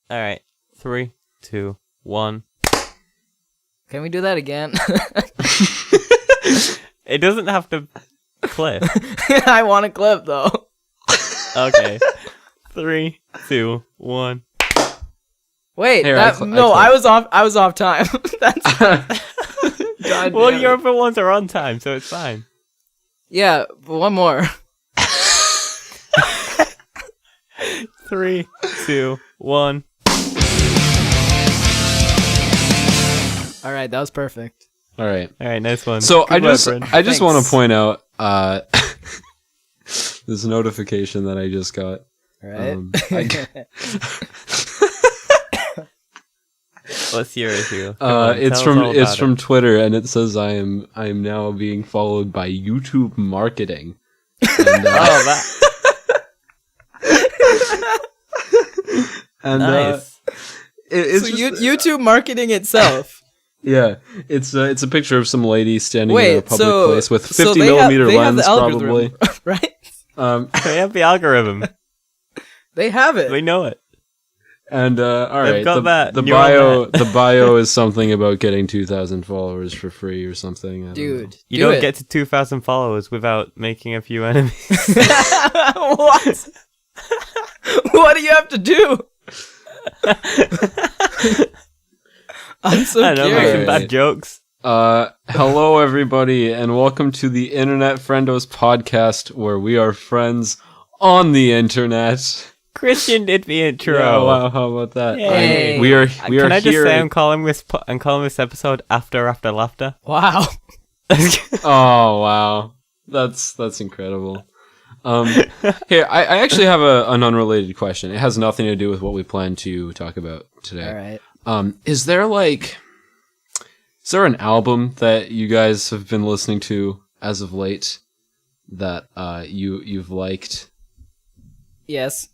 All right. 3, 2, 1. Can we do that again? It doesn't have to clip. I want a clip though. Okay. 3, 2, 1. Wait, Here, I was off time. That's God Well, damn your it. other ones are on time, so it's fine. Yeah, but one more. 3, 2, 1. All right, that was perfect. All right. All right, nice one. So Good work, Brin. I just want Thanks. to point out this notification that I just got. All right. What's your issue? It's from Twitter, and it says I am now being followed by YouTube marketing. And, and nice. it's So just, YouTube marketing itself. yeah, it's a picture of some lady standing in a Wait, public so place with so 50 they millimeter have the lens, algorithm, probably. right? They have the algorithm. They have it. We know it. And all right, got that the neural net. bio is something about getting 2,000 followers for free or something. I don't know. Dude, You do don't it. get to 2,000 followers without making a few enemies. What? What do you have to do? I'm so I don't know, make some curious. bad jokes. Hello everybody, and welcome to the Internet Friendos podcast, where we are friends on the internet. Christian did the intro. Yeah, wow, how about that? Yay. We are Can I just here. say I'm calling this episode After Laughter? Wow. Oh wow, that's incredible. Here, I actually have an unrelated question. It has nothing to do with what we plan to talk about today. All right. Is there an album that you guys have been listening to as of late that you've liked? Yes.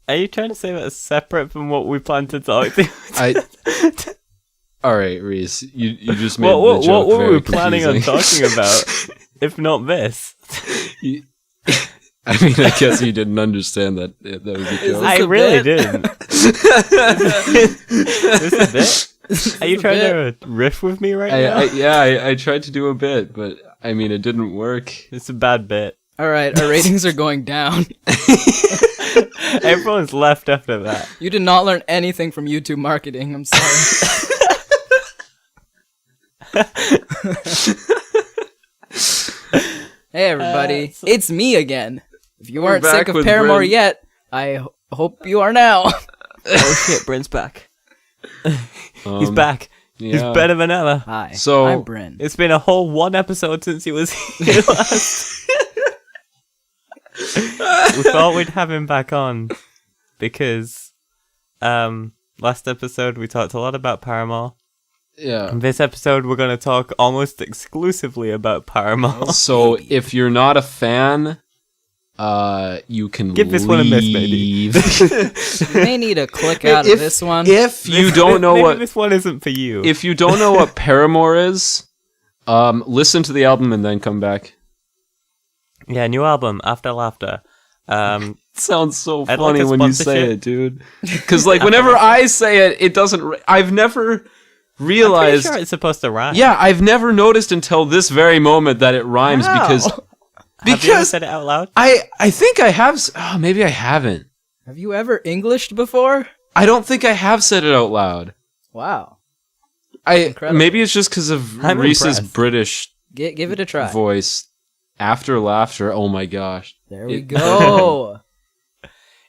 Are you trying to say that's separate from what we plan to talk to? All right, Reece, you just made What the joke were very we planning on confusing. talking about, if not this? I mean, I guess you didn't understand that was a joke. this I a really bit? didn't. This is it? Are you trying to riff with me right now? I tried to do a bit, but I mean, it didn't work. It's a bad bit. All right, our ratings are going down. Everyone's left after that. You did not learn anything from YouTube marketing. I'm sorry. Hey everybody, it's me again. If you weren't back sick of with Paramore Brin. yet, I hope you are now. Oh shit, Brin's back. He's back. He's Yeah. better than ever. Hi, So- I'm Brin. It's been a whole one episode since he was here last. We thought we'd have him back on because last episode we talked a lot about Paramore. Yeah. And this episode we're going to talk almost exclusively about Paramore. So if you're not a fan, you can Give this one a miss, maybe. You may need to click out of this one. If you don't know Maybe what this one isn't for you. if you don't know what Paramore is, listen to the album and then come back. Yeah, new album, After Laughter. It sounds so I'd like funny a when you say sponsorship. it, dude. Because like whenever I say it, it doesn't. I've never I'm pretty realized. sure it's supposed to rhyme. Yeah, I've never noticed until this very moment that it rhymes Wow. because Have you ever because said it out loud? I think I have. Oh, maybe I haven't. Have you ever Englished before? I don't think I have said it out loud. Wow. Maybe it's just because of I'm Reese's impressed. British Give it a try. voice. After Laughter, oh my gosh. There we go.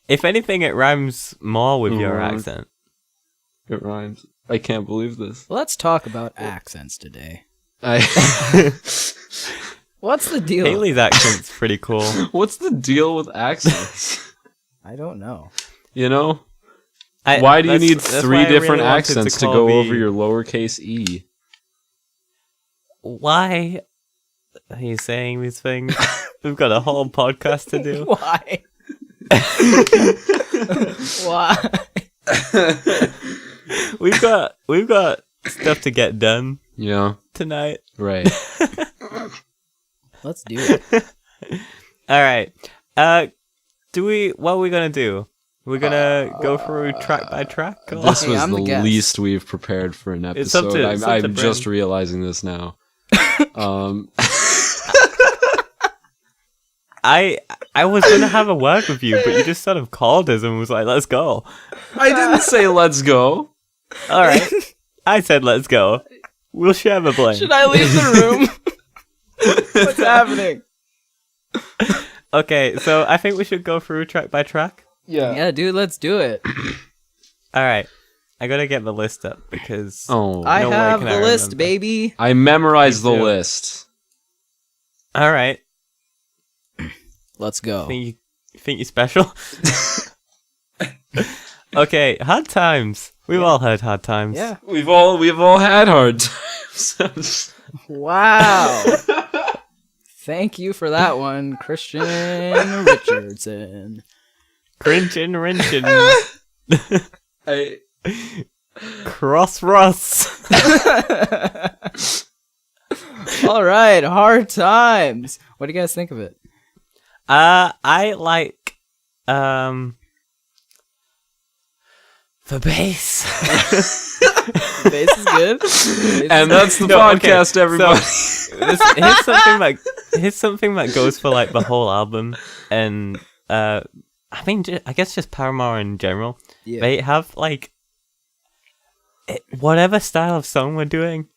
If anything, it rhymes more with your Mhm. accent. It rhymes. I can't believe this. Let's talk about accents today. I What's the deal? Haley's accent's pretty cool. What's the deal with accents? I don't know. You know? Why do you need that's three why I different really wanted accents to call go the- over your lowercase e? Why are you saying these things? We've got a whole podcast to do. Why? Why? We've got stuff to get done Yeah, tonight. right. Let's do it. All right. What are we gonna do? We're gonna go through track by track. Or? This Hey, was I'm the the guest. least we've prepared for an It's up episode. to- it's up to I'm just Brin. realizing this now. I was gonna have a word with you, but you just sort of called us and was like, "Let's go." I didn't say let's go. All right, I said, "Let's go." We'll share the blame. Should I leave the room? What's happening? Okay, so I think we should go through track by track. Yeah, dude, let's do it. All right, I gotta get the list up because I No way have can the I list, remember. baby. I memorized the Me too. list. all right. Let's go. Think you're special? Okay, hard times. We've all heard hard times. Yeah. We've all had hard times. Wow. Thank you for that one, Christian Richardson. Cringin', wrenching, I cross Ross. All right, hard times. What do you guys think of it? I like the bass. Bass is good. and that's the No, okay, podcast, everybody. Here's something that goes for like the whole album, and I mean, I guess just Paramore in general. Yeah. They have like whatever style of song we're doing.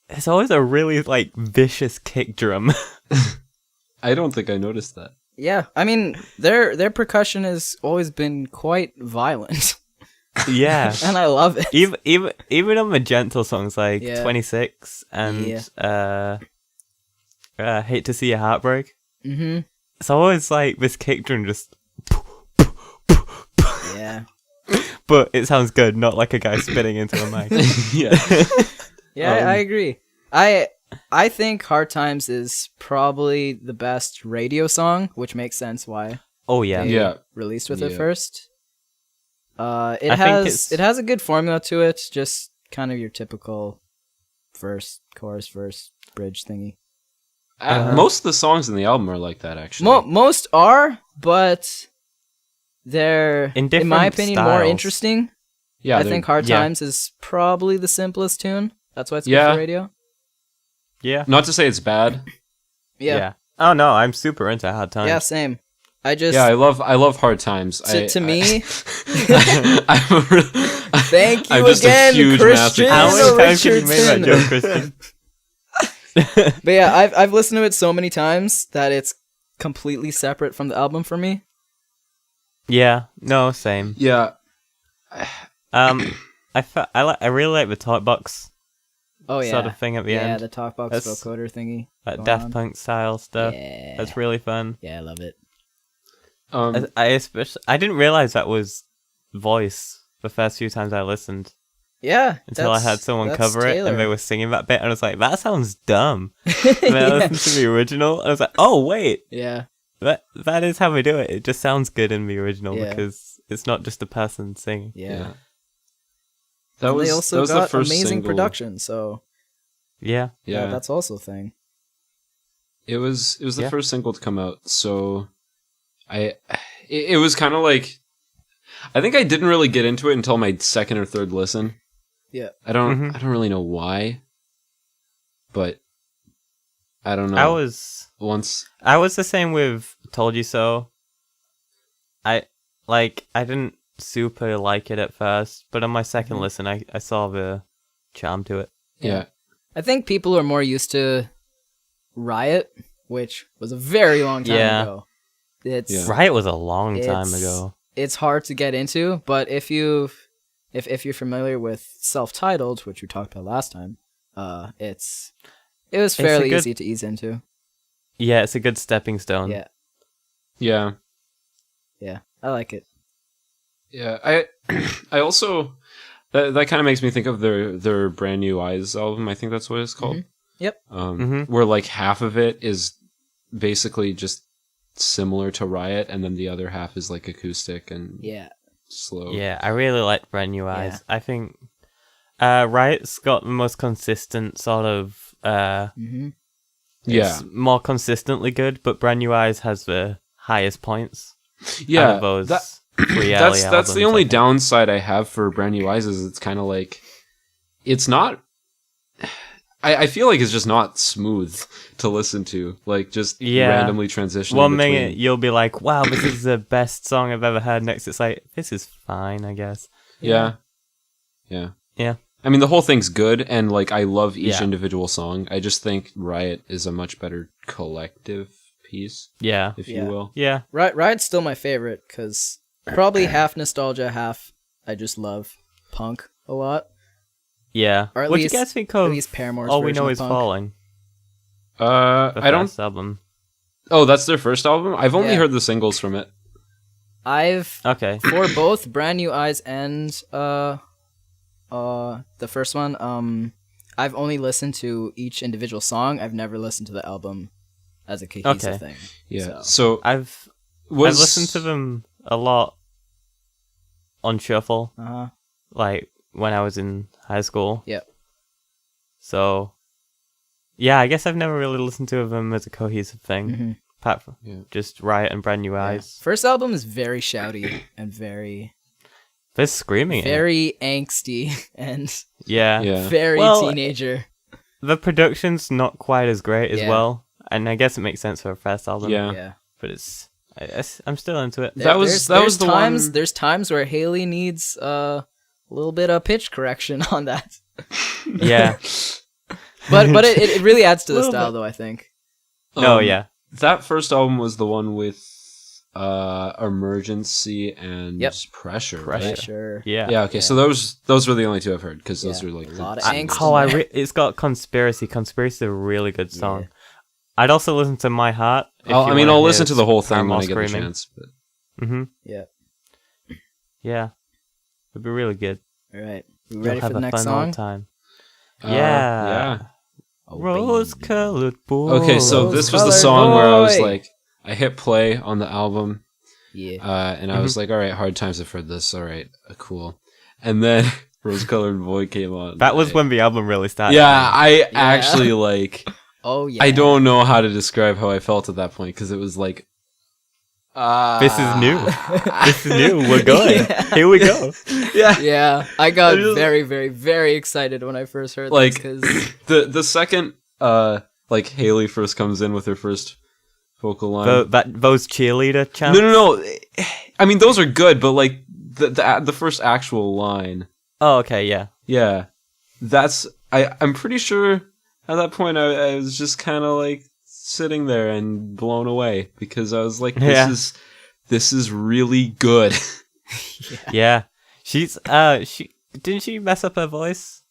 There's always a really like vicious kick drum. I don't think I noticed that. Yeah, I mean, their percussion has always been quite violent, Yeah. and I love it. Even on the gentle songs like Yeah. 26 and Hate to See Your Heartbreak. Mm-hmm. It's always like this kick drum just, Yeah. but it sounds good, not like a guy spitting into a mic. Yeah. Yeah, I agree. I think Hard Times is probably the best radio song, which makes sense why Oh yeah. they Yeah. released with it Yeah. first. It I think has a good formula to it, just kind of your typical verse, chorus, verse, bridge thingy. Most of the songs in the album are like that, actually. Most are, but they're, In in my different opinion, more styles. interesting. yeah, I they're- think Hard yeah. Times is probably the simplest tune. That's why it's good Yeah. for radio. Yeah. Not to say it's bad. Yeah. Oh no, I'm super into Hard Times. Yeah, same. I just Yeah, I love Hard Times. to me. I'm a really, Thank you I'm just a again, huge Christian How masochist. many times have you made that Richardson. joke, Christian? But yeah, I've listened to it so many times that it's completely separate from the album for me. Yeah. No, same. Yeah. I really like the talk box Oh yeah, sort of thing at the yeah, end. the talkbox That's- vocoder thingy. That going Daft on. Punk style stuff. Yeah, That's really fun. yeah, I love it. I didn't realize that was voice the first few times I listened Yeah, until I had someone that's cover it and they Taylor. were singing that bit and I was like, that sounds dumb. And then I listened to the original and I was like, oh wait, Yeah, that is how we do it. It just sounds good in the original Yeah. because it's not just a person singing. yeah. That And was they that also was got the first amazing single. production, so Yeah. Yeah, that's also a thing. it was the Yeah. first single to come out, so it was kind of like, I think I didn't really get into it until my second or third listen. Yeah. I don't Mhm. really know why, but I don't know. I was the same with Told You So. I didn't super like it at first, but on my second listen I saw the charm to it. yeah. I think people are more used to Riot, which was a very long time Yeah. ago. It's Yeah. Riot was a long time It's- ago. it's hard to get into, but if you're familiar with Self-Titled, which we talked about last time, it was a fairly good- easy to ease into. Yeah, it's a good stepping stone. Yeah, Yeah. yeah, I like it. Yeah, I also that kind of makes me think of their Brand New Eyes album. I think that's what it's called. Yep. Where like half of it is basically just similar to Riot, and then the other half is like acoustic and Yeah, slow. Yeah, I really like Brand New Eyes. Yeah. I think Riot's got the most consistent sort of mm-hmm. Yeah, it's more consistently good, but Brand New Eyes has the highest points. out yeah. of those. pre That's albums, the only I think. downside I have for Brand New Eyes is it's kind of like it's not. I feel like it's just not smooth to listen to, like just randomly transitioning. One between. minute you'll be like, "Wow, this is the best song I've ever heard." Next, it's like, "This is fine, I guess." Yeah. I mean, the whole thing's good, and like I love each individual song. I just think Riot is a much better collective piece, Yeah, if you will. yeah, Riot's still my favorite because probably half nostalgia, half I just love punk a lot. yeah. Or at What do you least- guys think At of least Paramore's All We version Know of Is punk. Falling? The I don't. first album. Oh, that's their first album. I've only Yeah. heard the singles from it. I've Okay. for both Brand New Eyes and the first one, I've only listened to each individual song. I've never listened to the album as a cohesive Okay. thing. Yeah. So- So I've was listened to them a lot on shuffle, Uh-huh. like when I was in high school. Yep. So, yeah, I guess I've never really listened to them as a cohesive thing, Mhm. apart from Yeah. just Riot and Brand New Yeah. Eyes. First album is very shouty and very They're screaming it. very angsty and Yeah. Yeah. very Well, teenager. The production's not quite as great as Yeah. well, and I guess it makes sense for a first album. Yeah. Yeah. But I'm still into it. That was the times, one- There's times where Haley needs a little bit of pitch correction on that, Yeah. but it really adds to the Little style bit. though. I think. No, yeah. That first album was the one with Emergency and Yep. Pressure. Pressure. Right? Sure. Yeah. Yeah. Okay. Yeah. So those were the only two I've heard because those Yeah. are like A lot of the angst. singles. It's got Conspiracy. Conspiracy is a really good song. Yeah. I'd also listen to My Heart. I'll listen to the whole thing when I get the chance. But Mm-hmm. Yeah. Yeah. It'd be really good. All right. We You'll ready have for the a next fun old song? time. uh, Yeah. Oh, Rose-colored boy. Okay. So Rose this was the Colored song where I was Boy. like, I hit play on the album. Yeah. And I was like, all right, Hard Times I've heard this. All right, cool. And then Rose Colored Boy came on. That was when the album really started. Yeah, I actually like. Oh yeah. I don't know how to describe how I felt at that point because it was like. This is new. This is new. We're going. Yeah. Here we go. Yeah. Yeah, I got I just- very, very, very excited when I first heard Like this because the second like Haley first comes in with her first vocal line. Those cheerleader chants. No. I mean those are good, but like the first actual line. Oh, okay, yeah. Yeah, that's I'm pretty sure at that point I was just kind of like sitting there and blown away because I was like, this is really good. Yeah. She's didn't she mess up her voice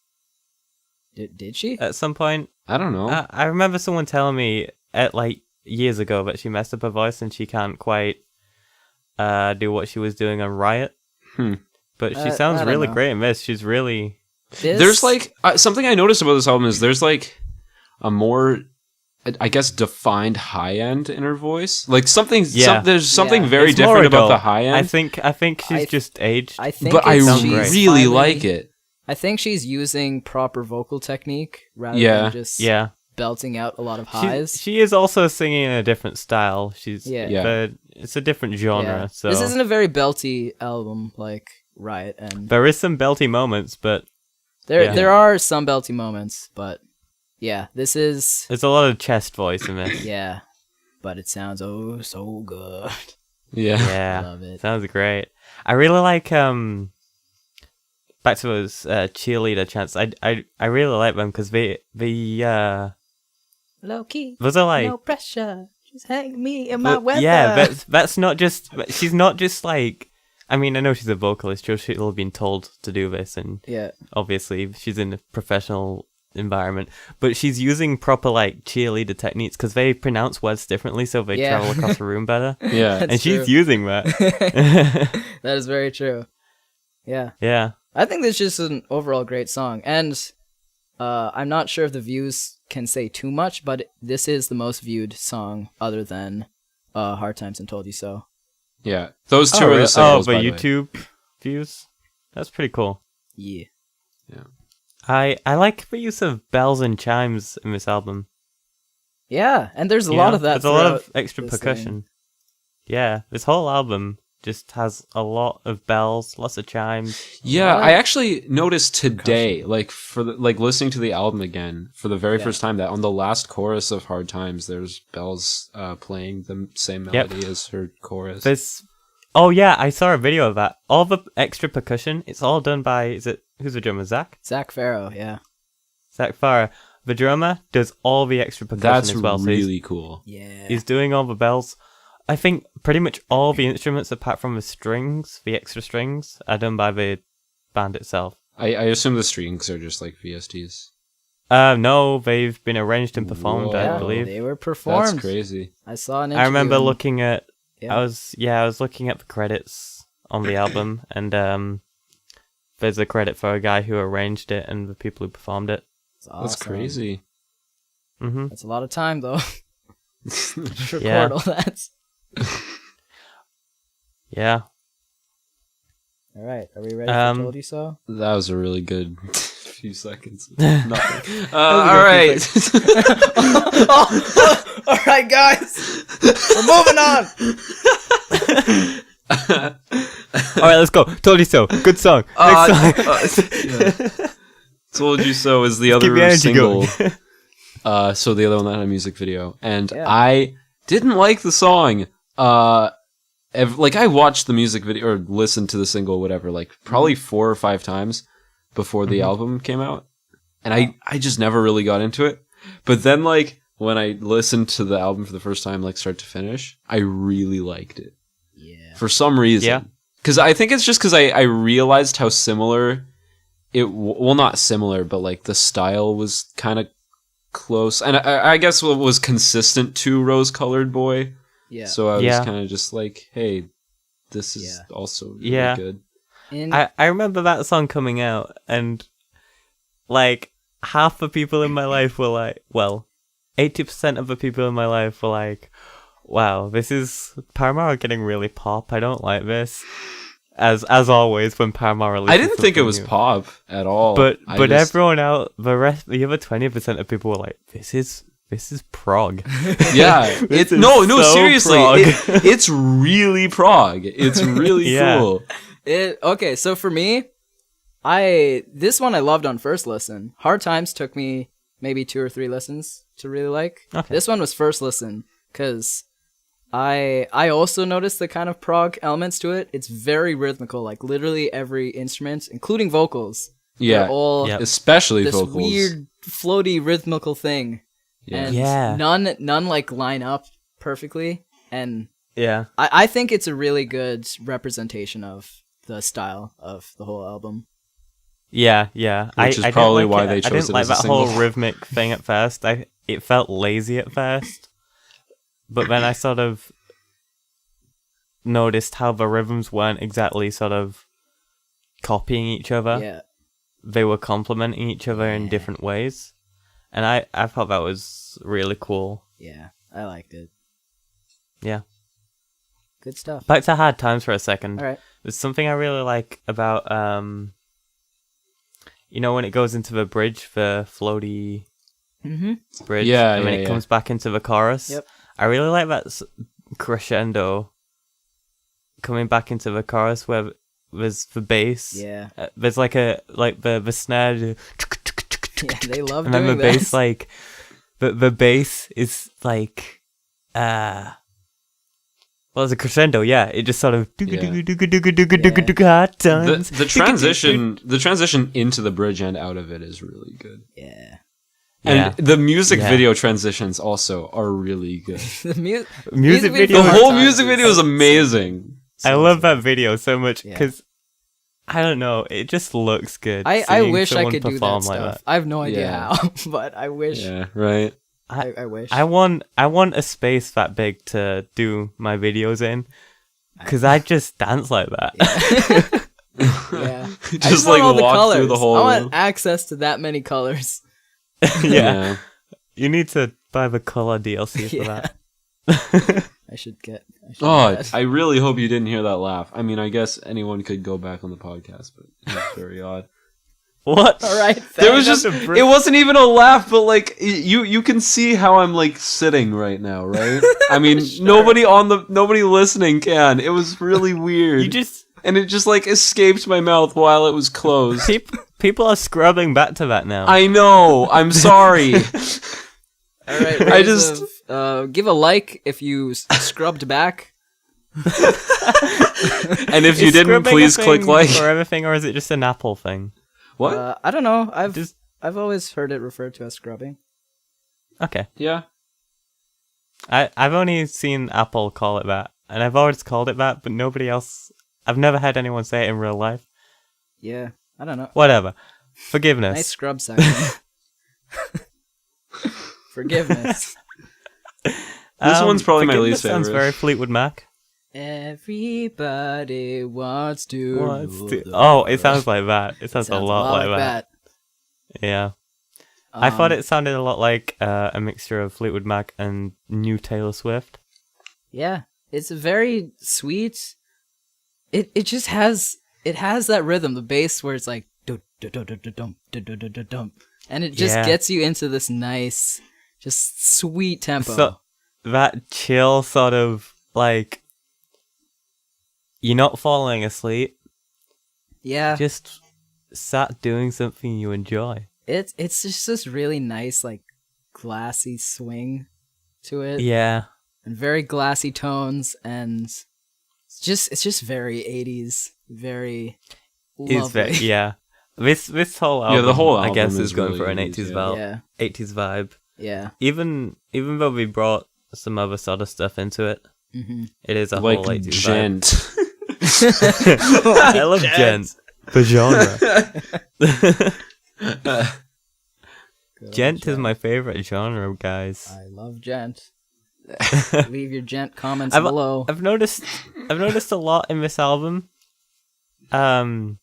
did she? at some point? I don't know. I remember someone telling me like years ago that she messed up her voice and she can't quite do what she was doing on Riot. But she sounds I don't really know. great in this. She's really There's like something I noticed about this album is there's like a more I guess defined high end in her voice. Like there's something Yeah. very it's more different about adult. the high end. I think she's I- just aged. I think, but I it's- sounds she's great. really finally- like it. I think she's using proper vocal technique rather Yeah. than just Yeah. belting out a lot of She, highs. she is also singing in a different style. She's Yeah. but it's a different genre. Yeah. So This isn't a very belty album like Riot, and there is some belty moments, but there yeah. there are some belty moments, but yeah, this is there's a lot of chest voice in this. yeah, but it sounds oh so good. Yeah. Yeah, Love it. sounds great. I really like back to those cheerleader chants. I really like them because they Low key, those are like no pressure. Just hang me in my weather. yeah, that's not just she's not just like. I mean, I know she's a vocalist. She'll have been told to do this, and yeah. obviously she's in a professional environment, but she's using proper like cheerleader techniques because they pronounce words differently, so they Yeah. travel across the room better. Yeah. And she's true. using that. That is very true. Yeah. Yeah. I think this is just an overall great song. And I'm not sure if the views can say too much, but this is the most viewed song other than Hard Times and Told You So. Yeah. Those two are the singles, but by the way. YouTube views? That's pretty cool. Yeah. I like the use of bells and chimes in this album. Yeah, and there's a You lot know, of that. There's a lot of throughout extra this percussion. thing. Yeah, this whole album just has a lot of bells, lots of chimes. Yeah, I actually noticed today, like listening to the album again for the very first time, that on the last chorus of Hard Times, there's bells playing the same melody as her chorus. Oh yeah, I saw a video of that. All the extra percussion, it's all done by, who's the drummer, Zach? Zach Farrow, yeah. Zach Farrow. The drummer does all the extra percussion as well. That's really cool. Yeah. He's doing all the bells. I think pretty much all the instruments, apart from the strings, the extra strings, are done by the band itself. I assume the strings are just like VSTs. No, they've been arranged and performed, Whoa. I believe. They were performed. That's crazy. I saw an interview. I remember looking at... Yeah. I was looking at the credits on the album, and there's a credit for a guy who arranged it and the people who performed it. Awesome. That's crazy. Mm-hmm. That's a lot of time, though. To record Yeah. all that. Yeah. All right, are we ready for Told You So? That was a really good few seconds. Nothing. All right. All right, guys. We're moving on. All right, let's go. Told You So. Good song. Next song. Yeah. Told You So is the Keep the other energy single. going. So the other one that had a music video, and Yeah. I didn't like the song. I watched the music video or listened to the single, whatever, like probably 4 or 5 times before the album came out, and I just never really got into it. But then, like, when I listened to the album for the first time, like start to finish, I really liked it. Yeah. For some reason. Yeah. Because I think it's just because I realized how similar well, not similar, but like the style was kind of close. And I guess what was consistent to Rose Colored Boy. Yeah. So I was kind of just like, hey, this is also really good. I remember that song coming out, and like half the people in my life were like, well, 80% of the people in my life were like, wow, this is Paramore are getting really pop. I don't like this. As always, when Paramore releases I didn't think it was new. pop at all. But everyone else, the other 20% of people were like, this is prog. Yeah. Seriously. prog. It's really prog. It's really Yeah. cool. Okay, so for me, this one I loved on first listen. Hard Times took me maybe 2 or 3 listens to really like. Okay. This one was first listen because I also noticed the kind of prog elements to it. It's very rhythmical, like literally every instrument, including vocals. Yeah. They're all Especially this vocals. weird, floaty, rhythmical thing. Yeah. And none like line up perfectly. And Yeah. I think it's a really good representation of the style of the whole album. Yeah. Which is I probably didn't like why they chose I didn't it like as a that single. whole rhythmic thing at first. It felt lazy at first. But then I sort of noticed how the rhythms weren't exactly sort of copying each other. Yeah. They were complementing each other in different ways. And I thought that was really cool. Yeah, I liked it. Yeah. Good stuff. Back to Hard Times for a second. All right. There's something I really like about, when it goes into the bridge, the floaty bridge, Yeah, and then yeah, it yeah. comes back into the chorus. Yep. I really like that crescendo coming back into the chorus where there's the bass. Yeah. There's like the snare. Yeah, they love And then the doing that. bass, like, the bass is like, well, it's a crescendo, yeah. It just sort of hard times. The transition into the bridge and out of it is really good. Yeah. And the music video transitions also are really good. The Music video. The for whole Hard music Times video is amazing. I love that video so much Yeah. because I don't know, it just looks good. I seeing wish I someone could do that perform stuff. like I have no idea Yeah. how, but I wish. Yeah, right. I wish. I want a space that big to do my videos in because I just dance like that. Yeah. I Just want like all the walk colors. through the whole I want room. access to that many colors. Yeah. You need to buy the color DLC for Yeah. that. I should get. Oh, that. I really hope you didn't hear that laugh. I mean, I guess anyone could go back on the podcast, but it's very odd. What? All right. There was just, it wasn't even a laugh, but like you can see how I'm like sitting right now, right? I mean, nobody listening can. It was really weird. And it just like escaped my mouth while it was closed. People are scrubbing back to that now. I know. I'm sorry. All right. I just give a like if you scrubbed back. And if you didn't, please click like for everything, or is it just an Apple thing? What? I don't know. I've always heard it referred to as scrubbing. Okay. Yeah. I've only seen Apple call it that, and I've always called it that, but nobody else. I've never had anyone say it in real life. Yeah, I don't know. Whatever. Forgiveness. Nice scrub section. Forgiveness. This one's probably my least favorite. Sounds very Fleetwood Mac. Everybody wants to. Oh, it sounds like that. It sounds a lot like that. Yeah. I thought it sounded a lot like a mixture of Fleetwood Mac and new Taylor Swift. Yeah, it's very sweet. It just has that rhythm, the bass where it's like dum dum dum dum dum dum dum, and it just gets you into this nice, just sweet tempo. So that chill sort of like you're not falling asleep. Yeah, just sat doing something you enjoy. It's just this really nice like glassy swing to it. Yeah, and very glassy tones, and it's just very 80s, very lovely. Yeah. This whole album, the whole album I guess, is is going really for an 80s, 80s vibe. Yeah. 80s vibe. Yeah. Even though we brought some other sort of stuff into it, it is a like whole 80s Gent. vibe. I love Gent. The genre. Gent is my favorite genre, guys. I love Gent. Leave your Gent comments below. I've noticed a lot in this album. When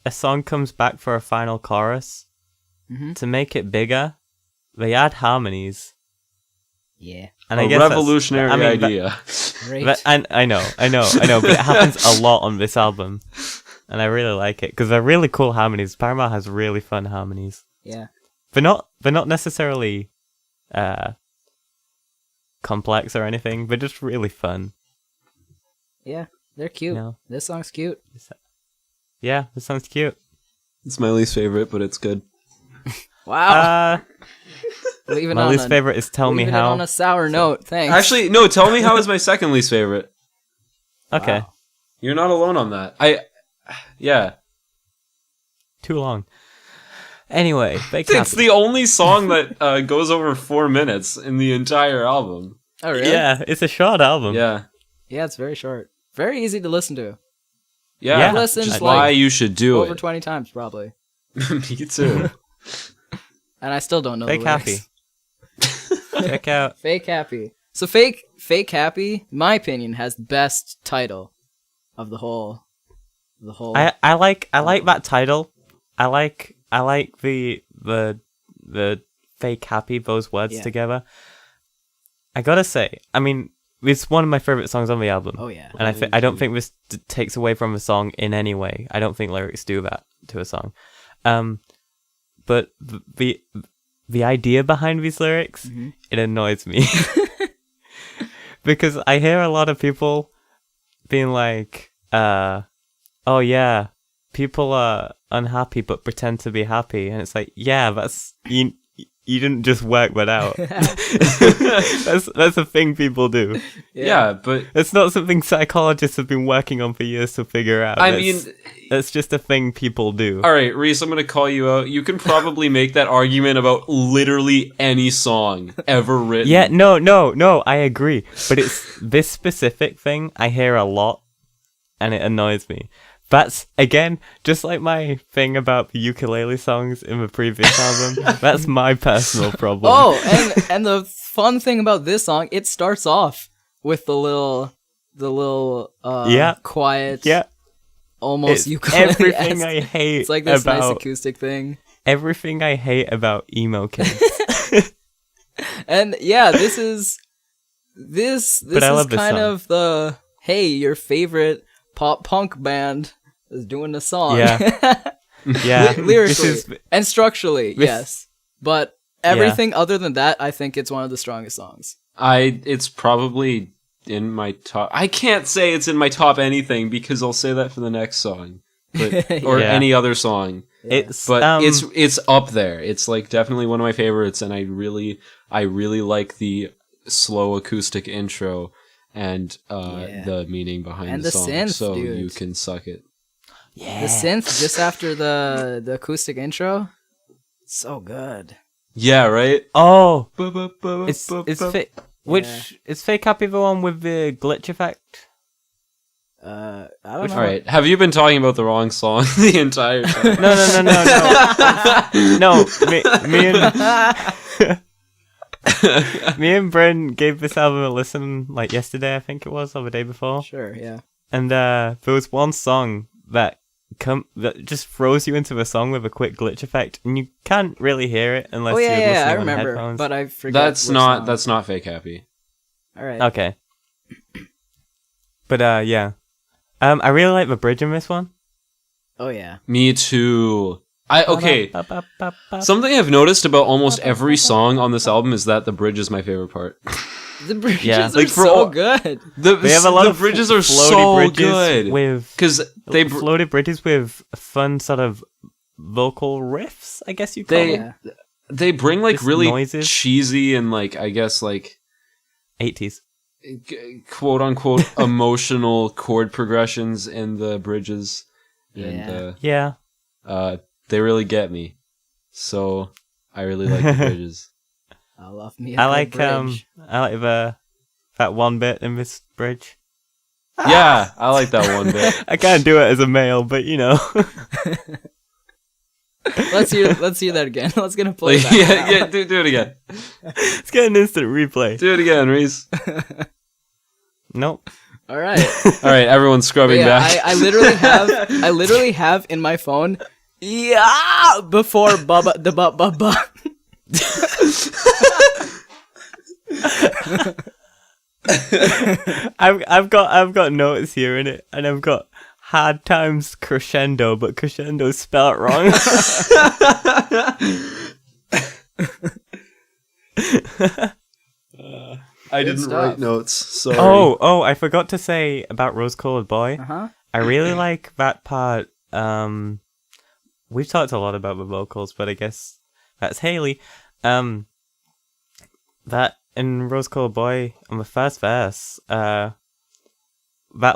a song comes back for a final chorus, to make it bigger, they add harmonies. Yeah. And a I guess revolutionary idea. I know, but it happens a lot on this album, and I really like it because they're really cool harmonies. Paramore has really fun harmonies. Yeah. They're not necessarily complex or anything. They're just really fun. Yeah, they're cute. You know? This song's cute. Yeah, this song's cute. It's my least favorite, but it's good. Wow. My least favorite is Tell Me How. On a sour note, thanks. Actually, no, Tell Me How is my second least favorite. Okay. Wow. You're not alone on that. Yeah. Too long. Anyway, it's the only song that goes over 4 minutes in the entire album. Oh, really? Yeah, it's a short album. Yeah. Yeah, it's very short. Very easy to listen to. Yeah, I've listened which is like why you should do over it. 20 times, probably. Me too. And I still don't know Fake the lyrics. Happy. Check out. Fake Happy. So Fake Happy, in my opinion, has the best title of the whole. I like that title. I like the Fake Happy, those words together. I gotta say, I mean, it's one of my favorite songs on the album. Oh yeah. And I don't think this takes away from the song in any way. I don't think lyrics do that to a song. But the idea behind these lyrics, it annoys me. Because I hear a lot of people being like, oh yeah, people are unhappy but pretend to be happy. And it's like, yeah, that's... You didn't just work that out. That's a thing people do. Yeah, but it's not something psychologists have been working on for years to figure out. I mean, that's just a thing people do. All right, Reece, I'm going to call you out. You can probably make that argument about literally any song ever written. Yeah, no, I agree. But it's this specific thing I hear a lot, and it annoys me. That's, again, just like my thing about the ukulele songs in the previous album. That's my personal problem. Oh, and the fun thing about this song, it starts off with the little quiet, almost it's ukulele. Everything I hate. It's like this nice acoustic thing. Everything I hate about emo kids. And yeah, this is kind song. of the, hey, your favorite pop punk band is doing the song. Yeah. Yeah. Lyrically and structurally, yes. But everything other than that, I think it's one of the strongest songs. It's probably in my top. I can't say it's in my top anything because I'll say that for the next song, or any other song. It's it's up there. It's like definitely one of my favorites, and I really like the slow acoustic intro and the meaning behind and the song. Synth, so dude. You can suck it. Yeah. The synth just after the acoustic intro, so good. Yeah, right. Oh, it's fake. Is Fake Happy the one with the glitch effect? I don't know. All right, have you been talking about the wrong song the entire time? No. Me and Brin gave this album a listen like yesterday, I think it was, or the day before. Sure, yeah. And there was one song that just throws you into a song with a quick glitch effect, and you can't really hear it unless you're listening I on remember, headphones. but I forget. That's not Fake Happy. All right. Okay. But yeah. I really like the bridge in this one. Oh yeah. Me too. Something I've noticed about almost every song on this album is that the bridge is my favorite part. The bridges Yeah. are so good. They have a lot of bridges are floaty so bridges good because they floated bridges with fun sort of vocal riffs, I guess you call them. they bring like Just really noises. cheesy and like I guess like 80s. quote unquote emotional chord progressions in the bridges. And Yeah. they really get me. So I really like the bridges. I love me. I like that one bit in this bridge. Yeah, I like that one bit. I can't do it as a male, but you know. Let's hear that again. Let's gonna play that. Do it again. Let's get an instant replay. Do it again, Reece. Nope. All right. All right, everyone's scrubbing back. I literally have in my phone. Yeah, before Bubba the Bubba. I've got notes here in it, and I've got hard times crescendo, but crescendo's spelled wrong. I didn't stuff. write notes. Sorry. Oh, I forgot to say about Rose Colored Boy. Uh-huh. I really like that part. We've talked a lot about the vocals, but I guess that's Haley. That in Rose Colored Boy, on the first verse, that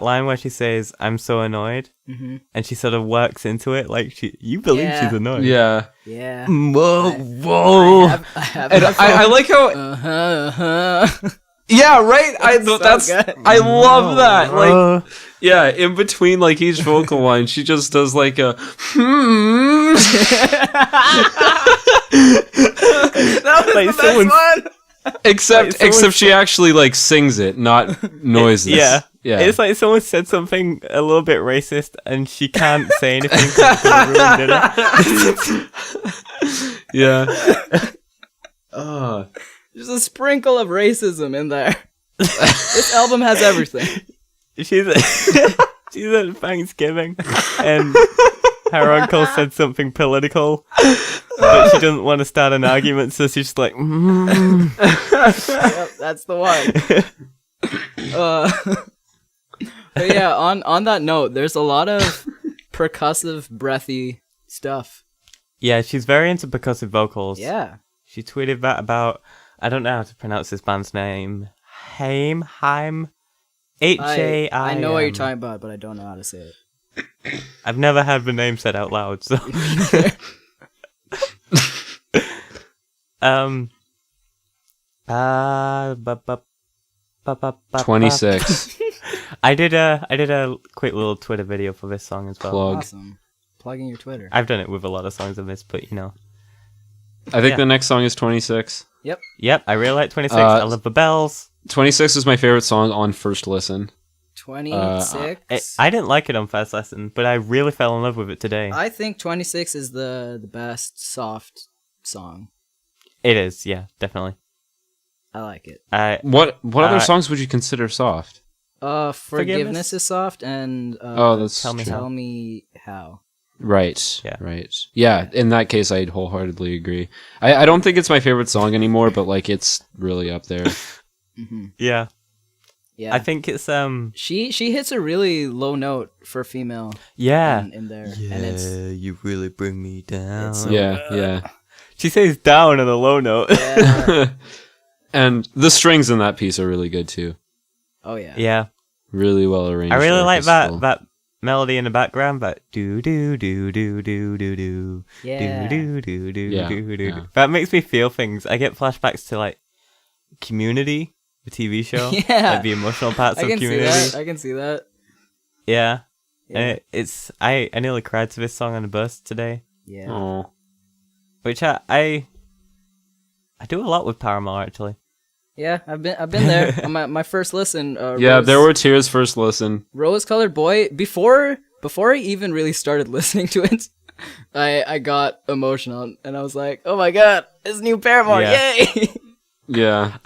line where she says, "I'm so annoyed," and she sort of works into it, like you believe she's annoyed. Yeah. Yeah. Whoa. I like how. Yeah, right. I love that. Like, yeah, in between like each vocal line, she just does like a. That was like the best one. Except she actually like sings it, not noises. Yeah. It's like someone said something a little bit racist, and she can't say anything because it's gonna ruin dinner. Yeah. There's a sprinkle of racism in there. This album has everything. She's at Thanksgiving, and her uncle said something political, but she doesn't want to start an argument, so she's just like, Yep, that's the one. But yeah, on that note, there's a lot of percussive, breathy stuff. Yeah, she's very into percussive vocals. Yeah. She tweeted that about, I don't know how to pronounce this band's name. Haim? H-A-I-M. I know what you're talking about, but I don't know how to say it. I've never had the name said out loud, so. 26. I did a quick little Twitter video for this song as well. Plug. Awesome. Plugging your Twitter. I've done it with a lot of songs of this, but you know. I think the next song is 26. Yep, I really like 26. I love the bells. 26 is my favorite song on first listen. 26. I didn't like it on first listen, but I really fell in love with it today. I think 26 is the best soft song. It is, yeah, definitely. I like it. What other songs would you consider soft? Forgiveness is soft, and that's Tell Me true. How. Tell Me How. Right. Yeah. Right. Yeah. In that case, I'd wholeheartedly agree. I don't think it's my favorite song anymore, but like it's really up there. Yeah. Yeah, I think it's she hits a really low note for female. yeah. in there, Yeah, and it's you really bring me down. It's so- Yeah. She says down on a low note. Yeah. And the strings in that piece are really good too. oh yeah. Yeah. Really well arranged. I really like orchestral. that melody in the background, but do do do do do do do Yeah. do do do Yeah, do do. yeah. That makes me feel things. I get flashbacks to like Community, the TV show. Yeah. Like the emotional parts I of can see Community. that. I can see that. Yeah. Yeah. And I nearly cried to this song on the bus today, Yeah. Aw. which I do a lot with Paramore actually. Yeah, I've been there on my first listen. Yeah, there were tears first listen. Rose-colored boy. Before I even really started listening to it, I got emotional and I was like, "Oh my god, it's new Paramore! Yeah. Yay!" Yeah.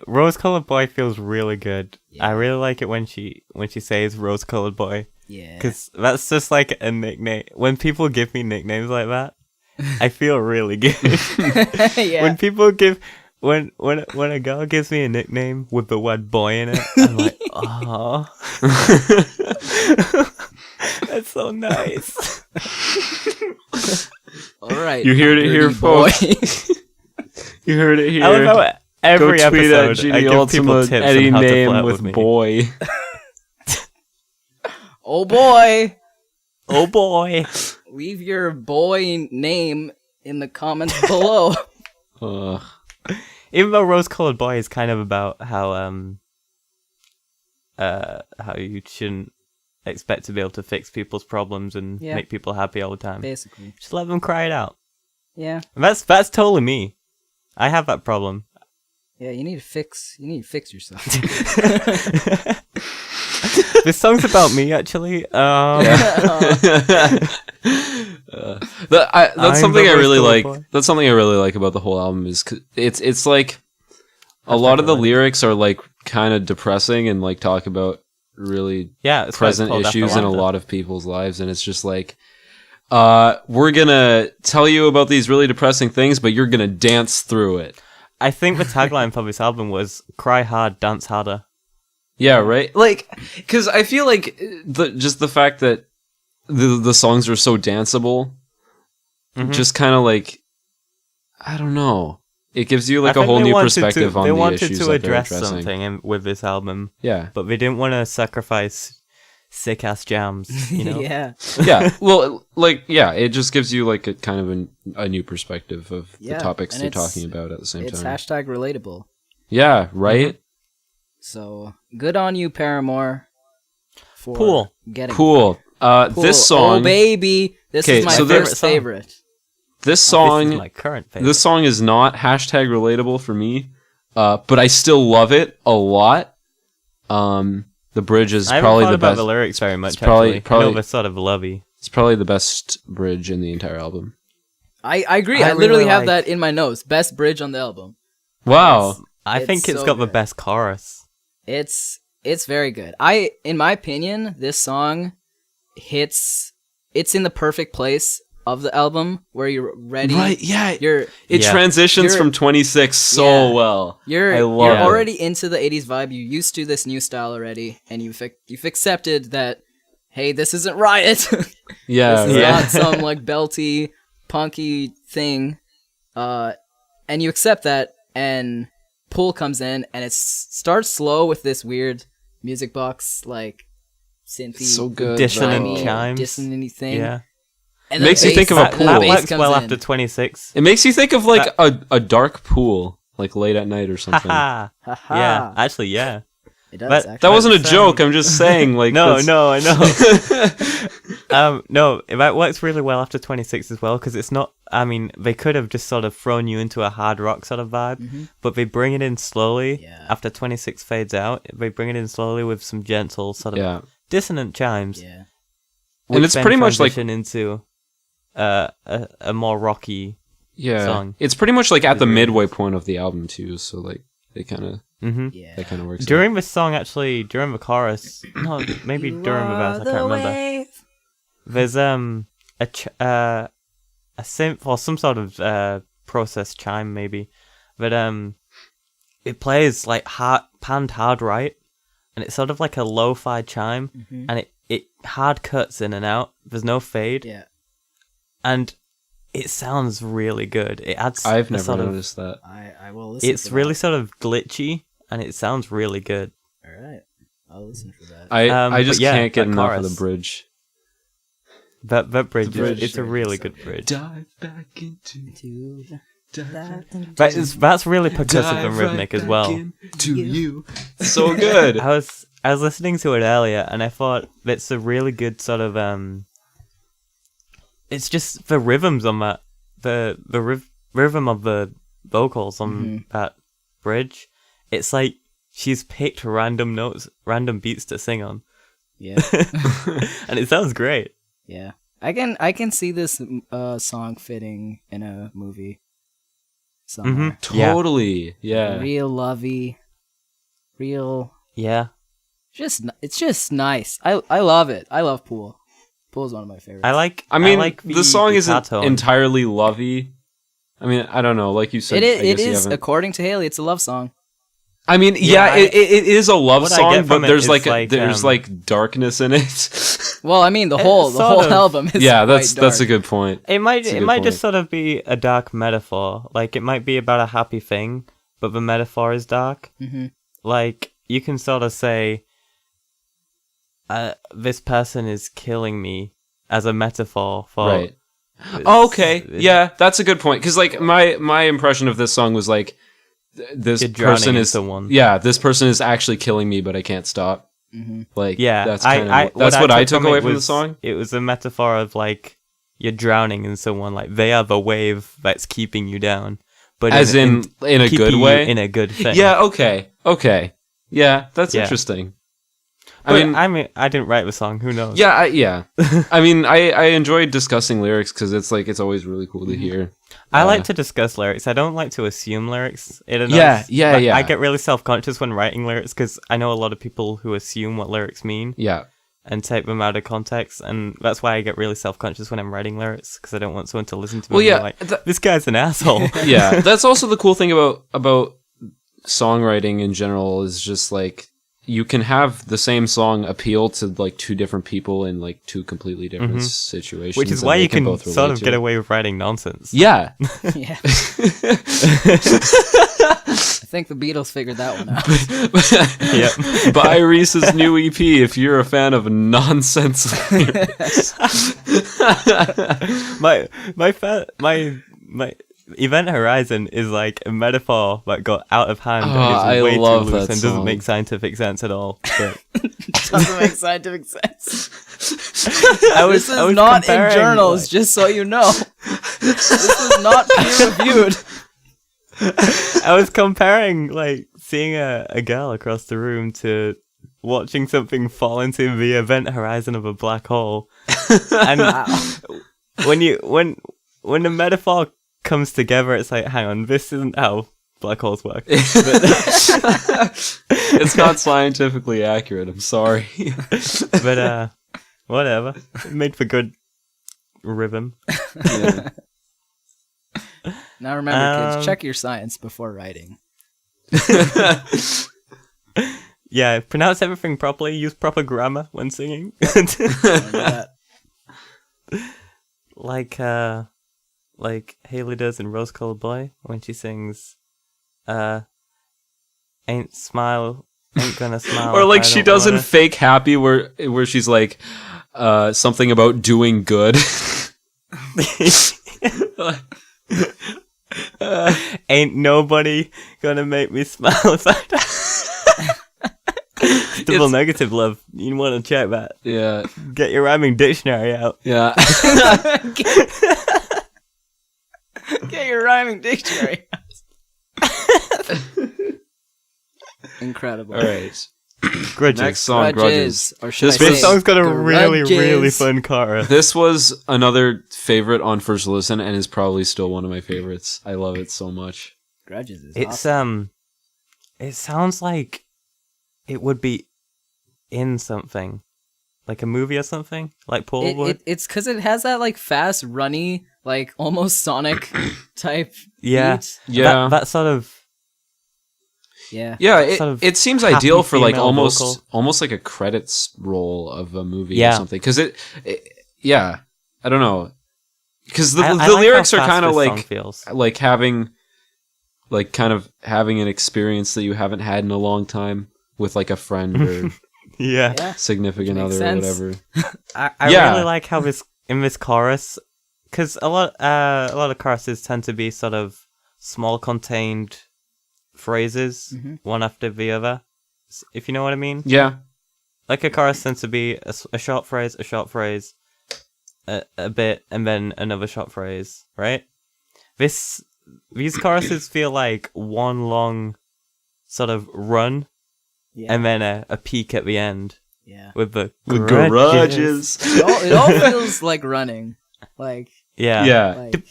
Rose Colored Boy feels really good. Yeah. I really like it when she says Rose Colored Boy. Yeah. Because that's just like a nickname. When people give me nicknames like that, I feel really good. Yeah. When people when a girl gives me a nickname with the word boy in it, I'm like, oh, that's so nice. All right. You heard it here, dirty boy. folks. You heard it here. I love how every Go tweet at episode I Genie give people Ultima tips any on how to name flirt with with me. boy. Oh boy. Oh boy. Leave your boy name in the comments below. Ugh. Even though Rose Colored Boy is kind of about how you shouldn't expect to be able to fix people's problems and Yeah. make people happy all the time. Basically. Just let them cry it out. Yeah. And that's totally me. I have that problem. Yeah, you need to fix yourself. This song's about me actually. That's I'm something the I really Rose like. Colored Boy. That's something I really like about the whole album is it's like a lot of the lyrics are like kind of depressing and like talk about really Yeah, it's why it's present called After issues in a Laughter. lot of people's lives, and it's just like we're gonna tell you about these really depressing things, but you're gonna dance through it. I think the tagline for this album was "Cry hard, dance harder." Yeah, right. Like, because I feel like the fact that the songs are so danceable, Mhm. just kind of like, I don't know. It gives you like I a think whole they new wanted perspective on They the wanted issues to that they're address addressing. something with this album, Yeah, but they didn't want to sacrifice sick ass jams. You know. Yeah. yeah. Well, like, yeah, it just gives you like a kind of a new perspective of Yeah, the topics and they're it's- talking about at the same It's time. hashtag relatable. Yeah, right. So good on you, Paramore. For Cool. getting Cool. Cool. This song. Oh baby, this Okay, is my so first there- favorite. This This song. is my current favorite. This song is not hashtag relatable for me, but I still love it a lot. The bridge is I haven't probably thought the about best. the lyrics very much. probably- Actually, I know probably- they're sort of lovey. It's probably the best bridge in the entire album. I agree. I I, literally really have like- that in my notes. Best bridge on the album. Wow. I It's think it's so got the good. best chorus. It's very good. In my opinion, this song hits. It's in the perfect place of the album where you're ready. Right? Yeah. You're It Yeah. transitions You're- from 26 so Yeah. well. You're I love you're it. already into the 80s vibe. You're used to this new style already, and you've accepted that. Hey, this isn't Riot. Yeah. This is right. not some like belty, punky thing. And you accept that, and Pull comes in, and it starts slow with this weird music box, like synthy, So good. Dissonant though. chimes. dissonant thing. Yeah, And Makes the you think bass- of a the pool. that bass works comes well in. after 26. It makes you think of like a dark pool, like late at night or something. Haha. Haha. Yeah, actually, yeah. It does. But- actually. That wasn't a That's, joke. I'm just saying. Like No, that's- no, I know. No, that works really well after 26 as well, because it's not. I mean, they could have just sort of thrown you into a hard rock sort of vibe, but they bring it in slowly. Yeah. After 26 fades out, they bring it in slowly with some gentle sort of Yeah. dissonant chimes. Yeah. And which it's then pretty much like- transition into a more rocky. Yeah. Song. It's pretty much like at the It's really midway point of the album too. So like they kind of Mm-hmm. Yeah. That kind of works. During the song, actually, during the chorus, no, maybe during the verse, I can't remember. There's a synth or some sort of processed chime maybe, but it plays like panned hard right, and it's sort of like a lo-fi chime, and it hard cuts in and out. There's no fade. Yeah. And it sounds really good. It adds. I've never noticed that. I will listen. It's really sort of glitchy, and it sounds really good. All right, I'll listen for that. I just can't get enough of the bridge. That bridge, it's a really good bridge. Dive back into. That's really percussive and rhythmic as well. To you, so good. I was listening to it earlier, and I thought it's a really good sort of It's just the rhythms on that, the rhythm of the vocals on that bridge. It's like she's picked random notes, random beats to sing on. Yeah, and it sounds great. Yeah, I can see this song fitting in a movie somewhere. Totally, yeah. Real lovey, real. Yeah. It's just nice. I love it. I love Pool. Pool's one of my favorites. I mean, the song isn't entirely lovey. I mean, I don't know. Like you said, it is. According to Haley, it's a love song. I mean, it is a love song, but there's like darkness in it. Well, I mean, the whole album is that's a good point. It might just sort of be a dark metaphor. Like it might be about a happy thing, but the metaphor is dark. Mm-hmm. Like you can sort of say, this person is killing me as a metaphor for. Right. Oh, okay. Yeah, that's a good point. Because like my impression of this song was like, this person is someone. Yeah, this person is actually killing me, but I can't stop. Mm-hmm. Like, yeah, that's what I took away from the song. It was a metaphor of like you're drowning in someone. Like they are the wave that's keeping you down, but as in a good way, in a good thing. Yeah. Okay. Yeah, that's interesting. I mean, I didn't write the song. Who knows? Yeah, yeah. I mean, I enjoyed discussing lyrics because it's always really cool to hear. I like to discuss lyrics. I don't like to assume lyrics. Yeah. I get really self-conscious when writing lyrics because I know a lot of people who assume what lyrics mean. Yeah. And take them out of context, and that's why I get really self-conscious when I'm writing lyrics because I don't want someone to listen to me and be like, this guy's an asshole. Yeah, that's also the cool thing about songwriting in general is just like, you can have the same song appeal to like two different people in like two completely different situations. Which is why you can sort of get away with writing nonsense. Yeah. Yeah. I think the Beatles figured that one out. Yep. Buy Reese's new EP if you're a fan of nonsense lyrics. my Event Horizon is like a metaphor that got out of hand and is way too loose and doesn't make scientific sense at all. But doesn't make scientific sense. This is not in journals, just so you know. This is not peer-reviewed. I was comparing like seeing a girl across the room to watching something fall into the event horizon of a black hole. And when the metaphor comes together, it's like, hang on, this isn't how black holes work. It's not scientifically accurate, I'm sorry. But whatever. It made for good rhythm. Yeah. Now remember, kids, check your science before writing. Yeah, pronounce everything properly, use proper grammar when singing. Like Haley does in Rose Colored Boy when she sings ain't gonna smile. Or like she does in Fake Happy where she's like something about doing good. Ain't nobody gonna make me smile if I die. Double negative love. You want to check that. Yeah. Get your rhyming dictionary out. Yeah. Get your rhyming dictionary out. Incredible. All right. Grudges. Next song, Grudges. Or should this song's got a really fun chorus. This was another favorite on first listen and is probably still one of my favorites. I love it so much. Grudges is it's awesome. It sounds like it would be in something, like a movie or something, like Paul would. It's because it has that like fast, runny, like almost Sonic type. Yeah, beat. Yeah. That sort of. Yeah. Yeah, sort of it seems happy ideal for like female almost vocal. like a credits roll of a movie or Yeah. something. Because yeah, I don't know. Because the I like lyrics how are fast kind of this song like feels. having an experience that you haven't had in a long time with like a friend or Yeah. Yeah. significant Makes other sense. or whatever. I Yeah. really like how in this chorus, because a lot of choruses tend to be sort of small contained phrases, one after the other, if you know what I mean. Yeah. Like a chorus tends to be a short phrase, a bit, and then another short phrase, right? These choruses feel like one long sort of run, Yeah. and then a peak at the end Yeah. with the With grudges. Grudges. It all feels like running. Like Yeah. Yeah. like,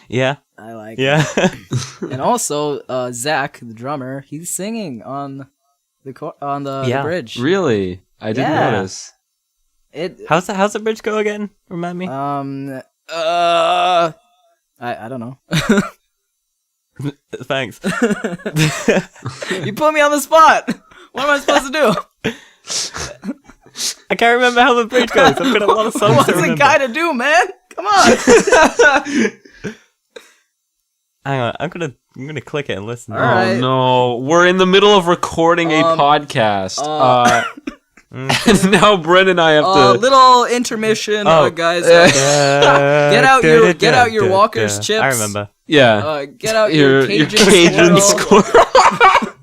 Yeah. I like. Yeah. And also, Zach, the drummer, he's singing on the Yeah. bridge. Really? I didn't Yeah. notice. How's the bridge go again? Remind me. I don't know. Thanks. You put me on the spot. What am I supposed to do? I can't remember how the bridge goes. I've got a lot of songs What's to the remember. guy to do, man? Come on. Hang on, I'm gonna click it and listen. All right. Oh no, we're in the middle of recording a podcast. And now Brin and I have to. Little intermission, guys. Get out your Walker's chips. I remember. Yeah. Get out your Cajun squirrel. squirrel.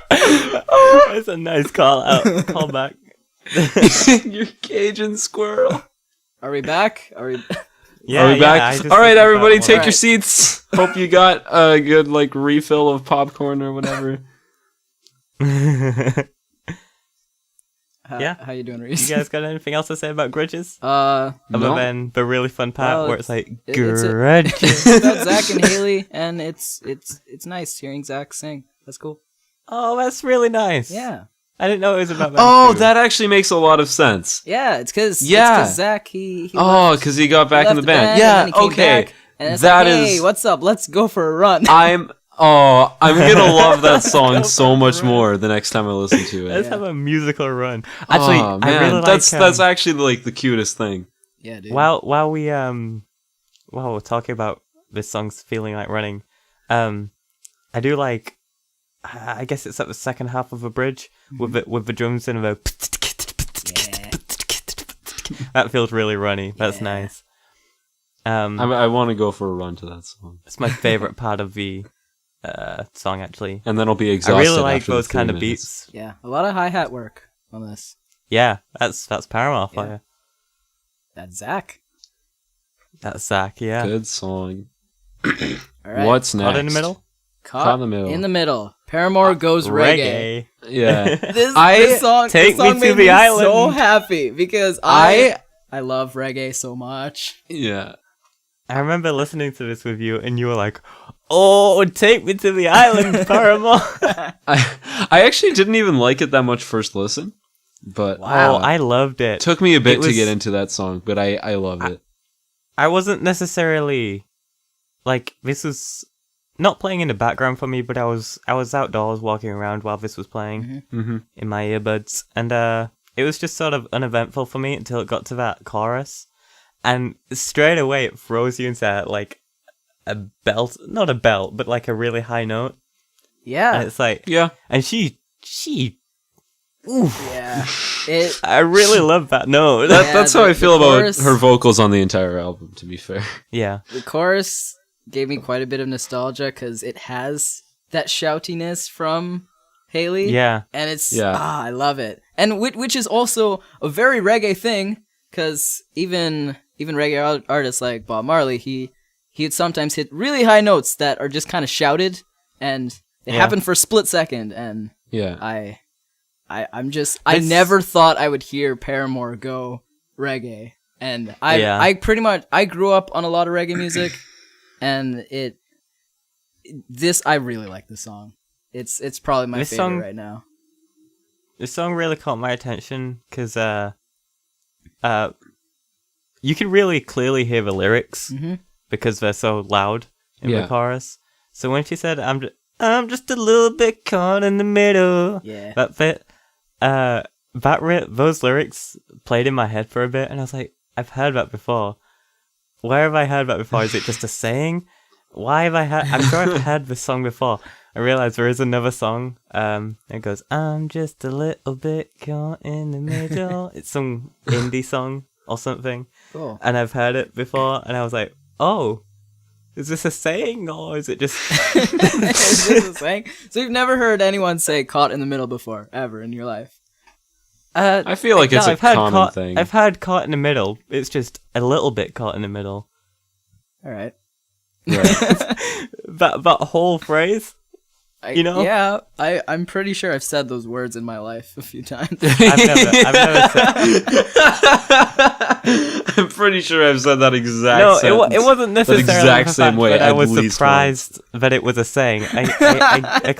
That's a nice call back. Your Cajun squirrel. Are we back? Are we? Yeah, Are we back? I just All right, listened to everybody, that take one. your seats. Hope you got a good refill of popcorn or whatever. Yeah. How you doing, Reece? You guys got anything else to say about Grudges? Uh, Other No. than the really fun part Well, where it's like it's Grudges. it's about Zach and Haley, and it's nice hearing Zach sing. That's cool. Oh, that's really nice. Yeah, I didn't know it was about them Oh, too. that actually makes a lot of sense. yeah. It's because Zach he Oh, because he got back in the band. and Yeah, then he came okay. back, and it's That like, hey, is- what's up? Let's go for a run. I'm gonna love that song so much more the next time I listen to Let's it. have a musical run. Actually, oh, man, I really like that's actually the cutest thing. Yeah, dude. while we're talking about this song's feeling like running, I do like. I guess it's at the second half of a bridge with the drums and the. That feels really runny. That's Yeah. nice. I want to go for a run to that song, It's my favorite part of the song actually. and then I'll be I exhausted. really like after the those 3 kind of minutes. beats. Yeah, a lot of hi-hat work on this. Yeah, that's Paramore for Yeah. you. That's Zach. That's Zach. Yeah. Good song. All right. What's next? Caught in the middle. Caught in the middle. In the middle. Paramore goes reggae. Yeah. This song Take me to made the so island. happy because I love reggae so much. Yeah. I remember listening to this with you, and you were like, "Oh, take me to the island, Paramore." I actually didn't even like it that much first listen, but Wow, I loved it. took me a bit It to was- get into that song, but I love it. I wasn't necessarily like this was not playing in the background for me, but I was outdoors walking around while this was playing Mm-hmm. in my earbuds, and it was just sort of uneventful for me until it got to that chorus, and straight away it throws you into like a belt, not a belt, but like a really high note, and Yeah. it's like, Yeah. and she, oof, Yeah. It I really love that note. That's how I the feel about chorus- her vocals on the entire album, to be fair. Yeah. the chorus gave me quite a bit of nostalgia because it has that shoutiness from Haley. Yeah. And it's Yeah. I love it. And which is also a very reggae thing because even reggae artists like Bob Marley, he'd sometimes hit really high notes that are just kind of shouted and they Yeah. happen for a split second and Yeah. I It's- never thought I would hear Paramore go reggae. And I Yeah. grew up on a lot of reggae music and I really like this song. It's probably my favorite right now. This song really caught my attention because you can really clearly hear the lyrics because they're so loud in the chorus. So when she said, I'm just a little bit caught in the middle," that bit, those lyrics played in my head for a bit, and I was like, I've heard that before. Where have I heard that before? Is it just a saying? Why have I heard? I'm sure I've heard this song before. I realized there is another song. It goes, "I'm just a little bit caught in the middle." It's some indie song or something. Cool. And I've heard it before, and I was like, "Oh, is this a saying or is it just?" Is this a saying? So you've never heard anyone say "caught in the middle" before, ever in your life? I feel like it's a common thing. I've heard "caught in the middle." It's just a little bit caught in the middle. All right. That whole phrase. You know? Yeah, I'm pretty sure I've said those words in my life a few times. I've never said. I'm pretty sure I've said that exact sentence. It wasn't necessarily that exact same way. But I was surprised that it was a saying. I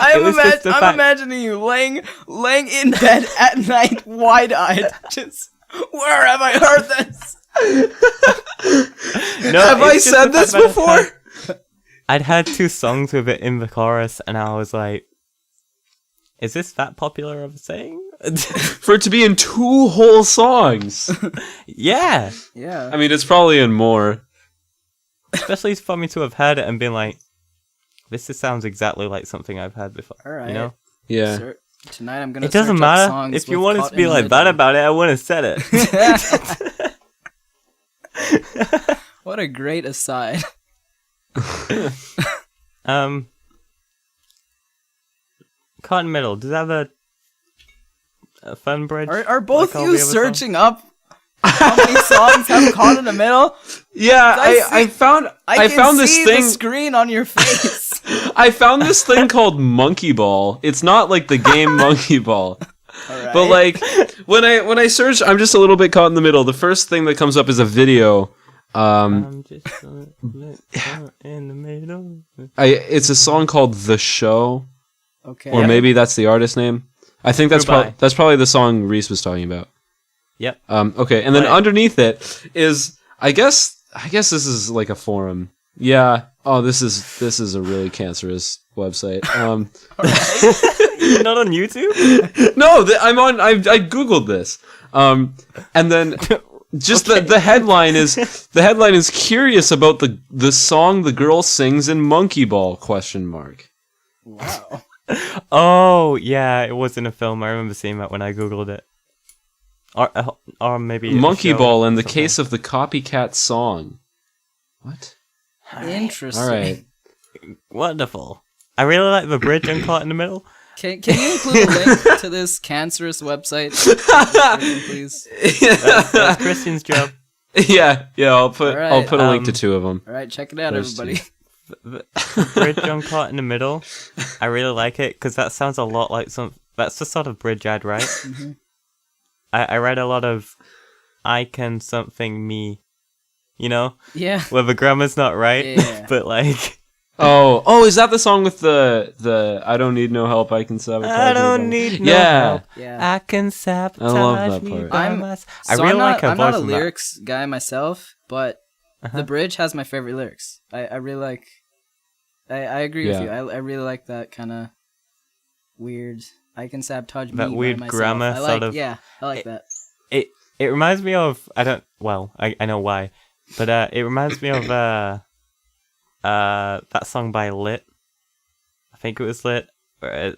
I'm imagining you laying in bed at night, wide-eyed, just, where have I heard this? No, have I said this before? I'd had 2 songs with it in the chorus, and I was like, is this that popular of a saying? For it to be in 2 whole songs. Yeah. Yeah. I mean, it's probably in more. Especially for me to have heard it and been like, this just sounds exactly like something I've heard before. All right. You know? Yeah. Tonight I'm going to It doesn't matter. If you wanted to be like that about it, I wouldn't have said it. What a great aside. Caught in the middle. Does that have a fun bridge? Are both like you searching up how many songs have caught in the middle? Yeah, I found this thing. The screen on your face. I found this thing called Monkey Ball. It's not like the game Monkey Ball. Right. But like when I search, I'm just a little bit caught in the middle. The first thing that comes up is a video. I'm just a little bit caught in the middle. It's a song called "The Show," okay, or maybe that's the artist name. I think that's probably the song Reece was talking about. Yep. Okay, and then underneath it is I guess this is like a forum. Yeah. Oh, this is a really cancerous website. You're not on YouTube? No, I googled this. And then just the headline is curious about the song the girl sings in Monkey Ball ? Wow. Oh, yeah, it was in a film. I remember seeing that when I googled it. Or maybe Monkey Ball in the case of the copycat song. What? Interesting. All right. Wonderful. I really like the bridge on Caught in the Middle. Can you include a link to this cancerous website, please? That's Christian's job. Yeah. I'll put a link to 2 of them. All right, check it out, everybody. The bridge on Caught in the Middle. I really like it because that sounds a lot like that's the sort of bridge I'd write. Mm-hmm. I read a lot of "I can something me," you know? Yeah. Where the grammar's not right, yeah. but like. Oh, is that the song with the "I don't need no help, I can sabotage"? I don't need no help. Yeah. I can sabotage. I love that part. I'm not a lyrics guy myself, but the bridge has my favorite lyrics. I really like. I agree with you. I really like that kind of weird. I can sabotage that me weird by grammar myself. sort of. Yeah, I like that. It reminds me of I know why, but it reminds me of that song by Lit. I think it was Lit, or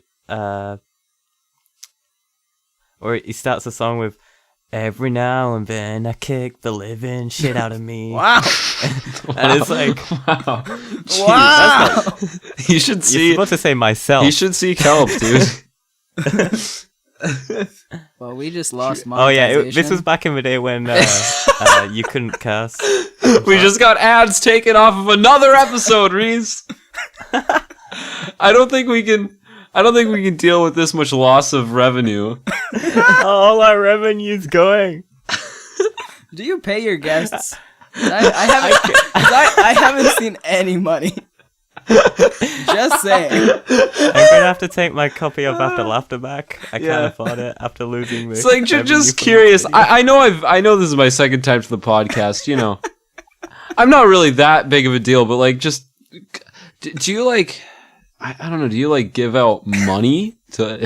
he starts the song with "Every now and then I kick the living shit out of me." Wow. And it's like, wow. Jeez, Wow. You should see. You're supposed to say myself. You should seek help, dude. Well, we just lost monetization. Oh yeah, this was back in the day when you couldn't curse. We just got ads taken off of another episode, Reece. I don't think we can deal with this much loss of revenue. All our revenue's going. Do you pay your guests? I haven't seen any money. Just saying. I'm gonna have to take my copy of After Laughter back. I can't afford it after losing this. It's like just curious. I know this is my second time to the podcast. You know, I'm not really that big of a deal, but like, just do you like? I don't know. Do you like give out money to?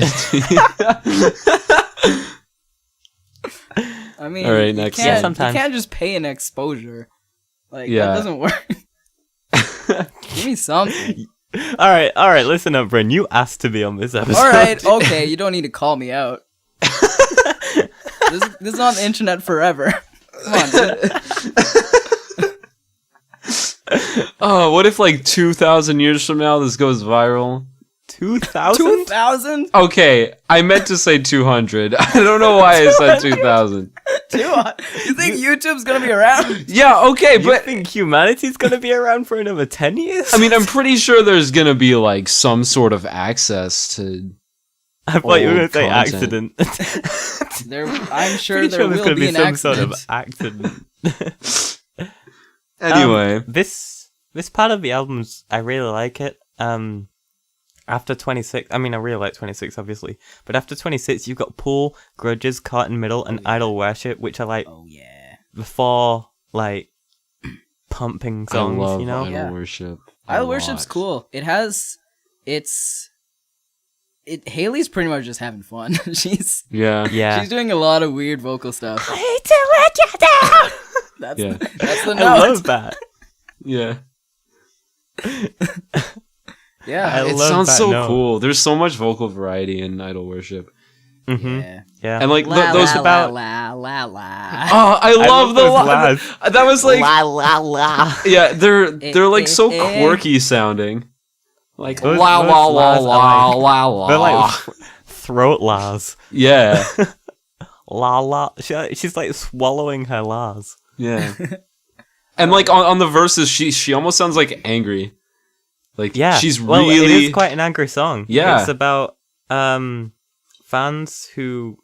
I mean, all right, next. You sometimes can't just pay an exposure. Like that doesn't work. Give me something. All right. Listen up, Brin. You asked to be on this episode. All right, okay. You don't need to call me out. This is on the internet forever. Come on, dude. Oh, what if like 2,000 years from now this goes viral? 2,000? 2,000? Okay, I meant to say 200. I don't know why I said 2,000. You think YouTube's gonna be around? Yeah, okay, You but think humanity's gonna be around for another 10 years? I mean, I'm pretty sure there's gonna be like some sort of access to. I thought you were gonna old say content. accident. I'm sure Pretty there sure there's will gonna be be an some accident. sort of accident. Anyway, this part of the album's I really like it. After 26, I mean I really like 26 obviously, but after 26 you've got Pool, Grudges, Caught in Middle, and Idol Worship, which are like the four like pumping songs, I love you know. Idol Worship. Idol Worship's cool. Haley's pretty much just having fun. She's doing a lot of weird vocal stuff. I hate to let you down. That's the note. I love that. Yeah. Yeah, it sounds so cool. There's so much vocal variety in Idol Worship. Mm-hmm. Yeah. And like those about la la la. Oh, I love the those la. That was like la la la. Yeah, they're like so quirky sounding. Like Those la la la la like- la la. They're like throat las. Yeah. La la. She's like swallowing her las. Yeah. And like on the verses, she almost sounds like angry. Like she's really. It is quite an angry song. Yeah. It's about fans who,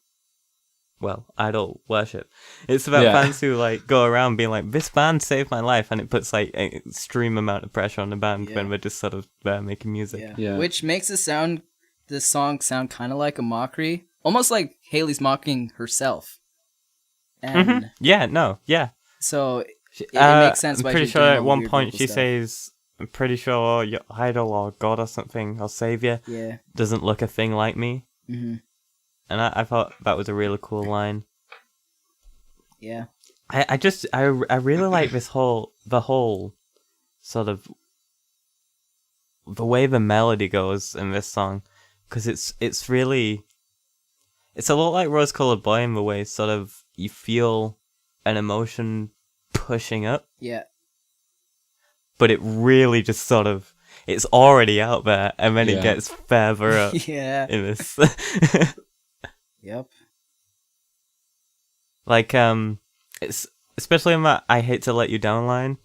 Idol Worship. It's about fans who like go around being like, "This band saved my life," and it puts like an extreme amount of pressure on the band when we're just sort of there making music. Yeah. Which makes this song sound kind of like a mockery, almost like Haley's mocking herself. And so it makes sense. I'm why pretty she's sure doing at all one weird point vocal she stuff. says, "I'm pretty sure your idol or God or something or savior doesn't look a thing like me." Mm-hmm. And I thought that was a really cool line. Yeah. I really like the whole sort of the way the melody goes in this song, because it's really, it's a lot like Rose Colored Boy in the way sort of you feel an emotion pushing up. Yeah. But it really just sort of, it's already out there and then it gets further up Yeah. in this. Yep. Like it's especially in that "I hate to let you down" line,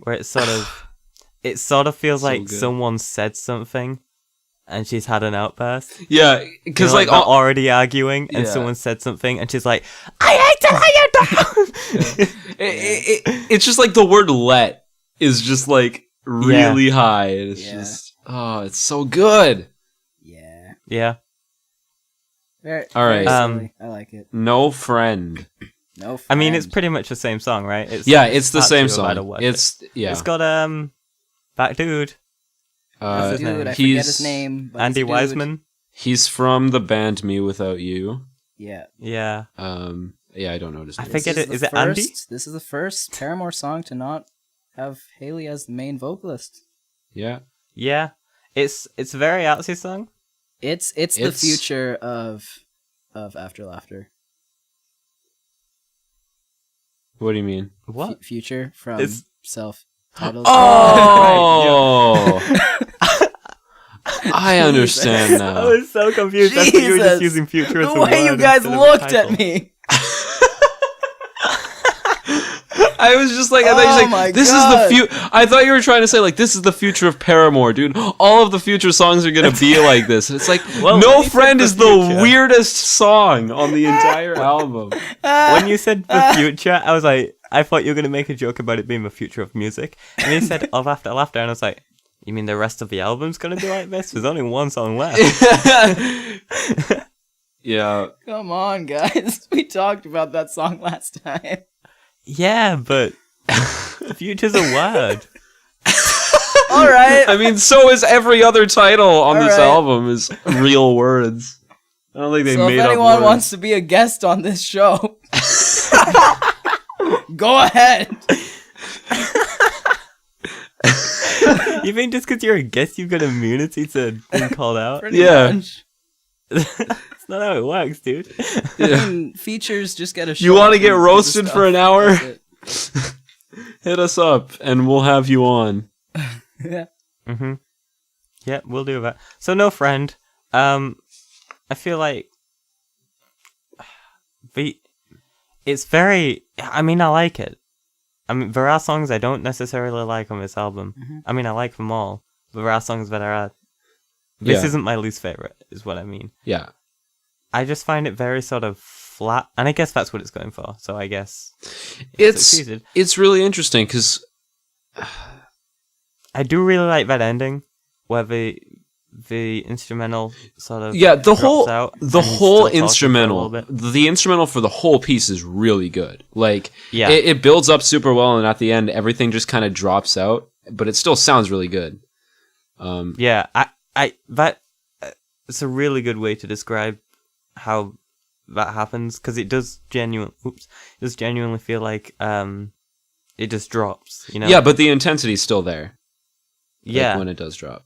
where it sort of feels So like good. someone said something and she's had an outburst. Yeah, because Like they're already arguing and someone said something and she's like, "I hate to let you down." It's just like the word "let" is just like really high. And it's just it's so good. Yeah. Yeah. All right. Very I like it. No friend. No. I mean, it's friend. pretty much the same song, right? It's the same part two of Idol song. Worship. It's got that dude. That's his the name? dude. I forget He's his name. But Andy it's a dude. Wiseman. he's from the band Me Without You. Yeah. Yeah. Yeah, I don't know his I name. think This is the it Andy? This is the first Paramore song to not have Haley as the main vocalist. Yeah. Yeah. It's a very artsy song. It's the future of After Laughter. What do you mean? What? Future from It's- self-titled. Oh! I understand I now. was so confused. I thought you were Jesus. just using future as The a way you word guys instead of a looked title. at me. I was just like, I thought you Oh were my like, this God. is the future. I thought you were trying to say like, this is the future of Paramore, dude. All of the future songs are gonna be like this. It's like, Well, No when you Friend said is the the future- weirdest song on the entire album. When you said the future, I was like, I thought you were going to make a joke about it being the future of music. And then you said of After Laughter, and I was like, You mean the rest of the album's gonna be like this? There's only one song left. Yeah. Come on, guys. We talked about that song last time. Yeah, but the future's a word. All right. I mean, so is every other title on All this right. album is real words. I don't think they So made if up anyone words. wants to be a guest on this show, go ahead. You think just because you're a guest, you've got immunity to being called out? Pretty Yeah. much. That's not how it works, dude. Yeah. I mean, features just gotta show You want to up get and do the roasted stuff. for an hour? That's it. Hit us up and we'll have you on. Yeah. Mm-hmm. Yeah, we'll do that. So, No Friend. I feel like it's very. I mean, I like it. I mean, there are songs I don't necessarily like on this album. Mm-hmm. I mean, I like them all. But there are songs that are. This Yeah. isn't my least favorite, is what I mean. Yeah. I just find it very sort of flat, and I guess that's what it's going for. So I guess It's succeeded. it's really interesting because I do really like that ending, where the instrumental sort of yeah, the drops whole out the and he's whole still talking for a instrumental, little bit. the instrumental for the whole piece is really good. Like, Yeah. it builds up super well, and at the end, everything just kind of drops out, but it still sounds really good. Yeah, it's a really good way to describe how that happens, because it does genuinely feel like it just drops, you know? Yeah, but the intensity's still there. Like, yeah. when it does drop.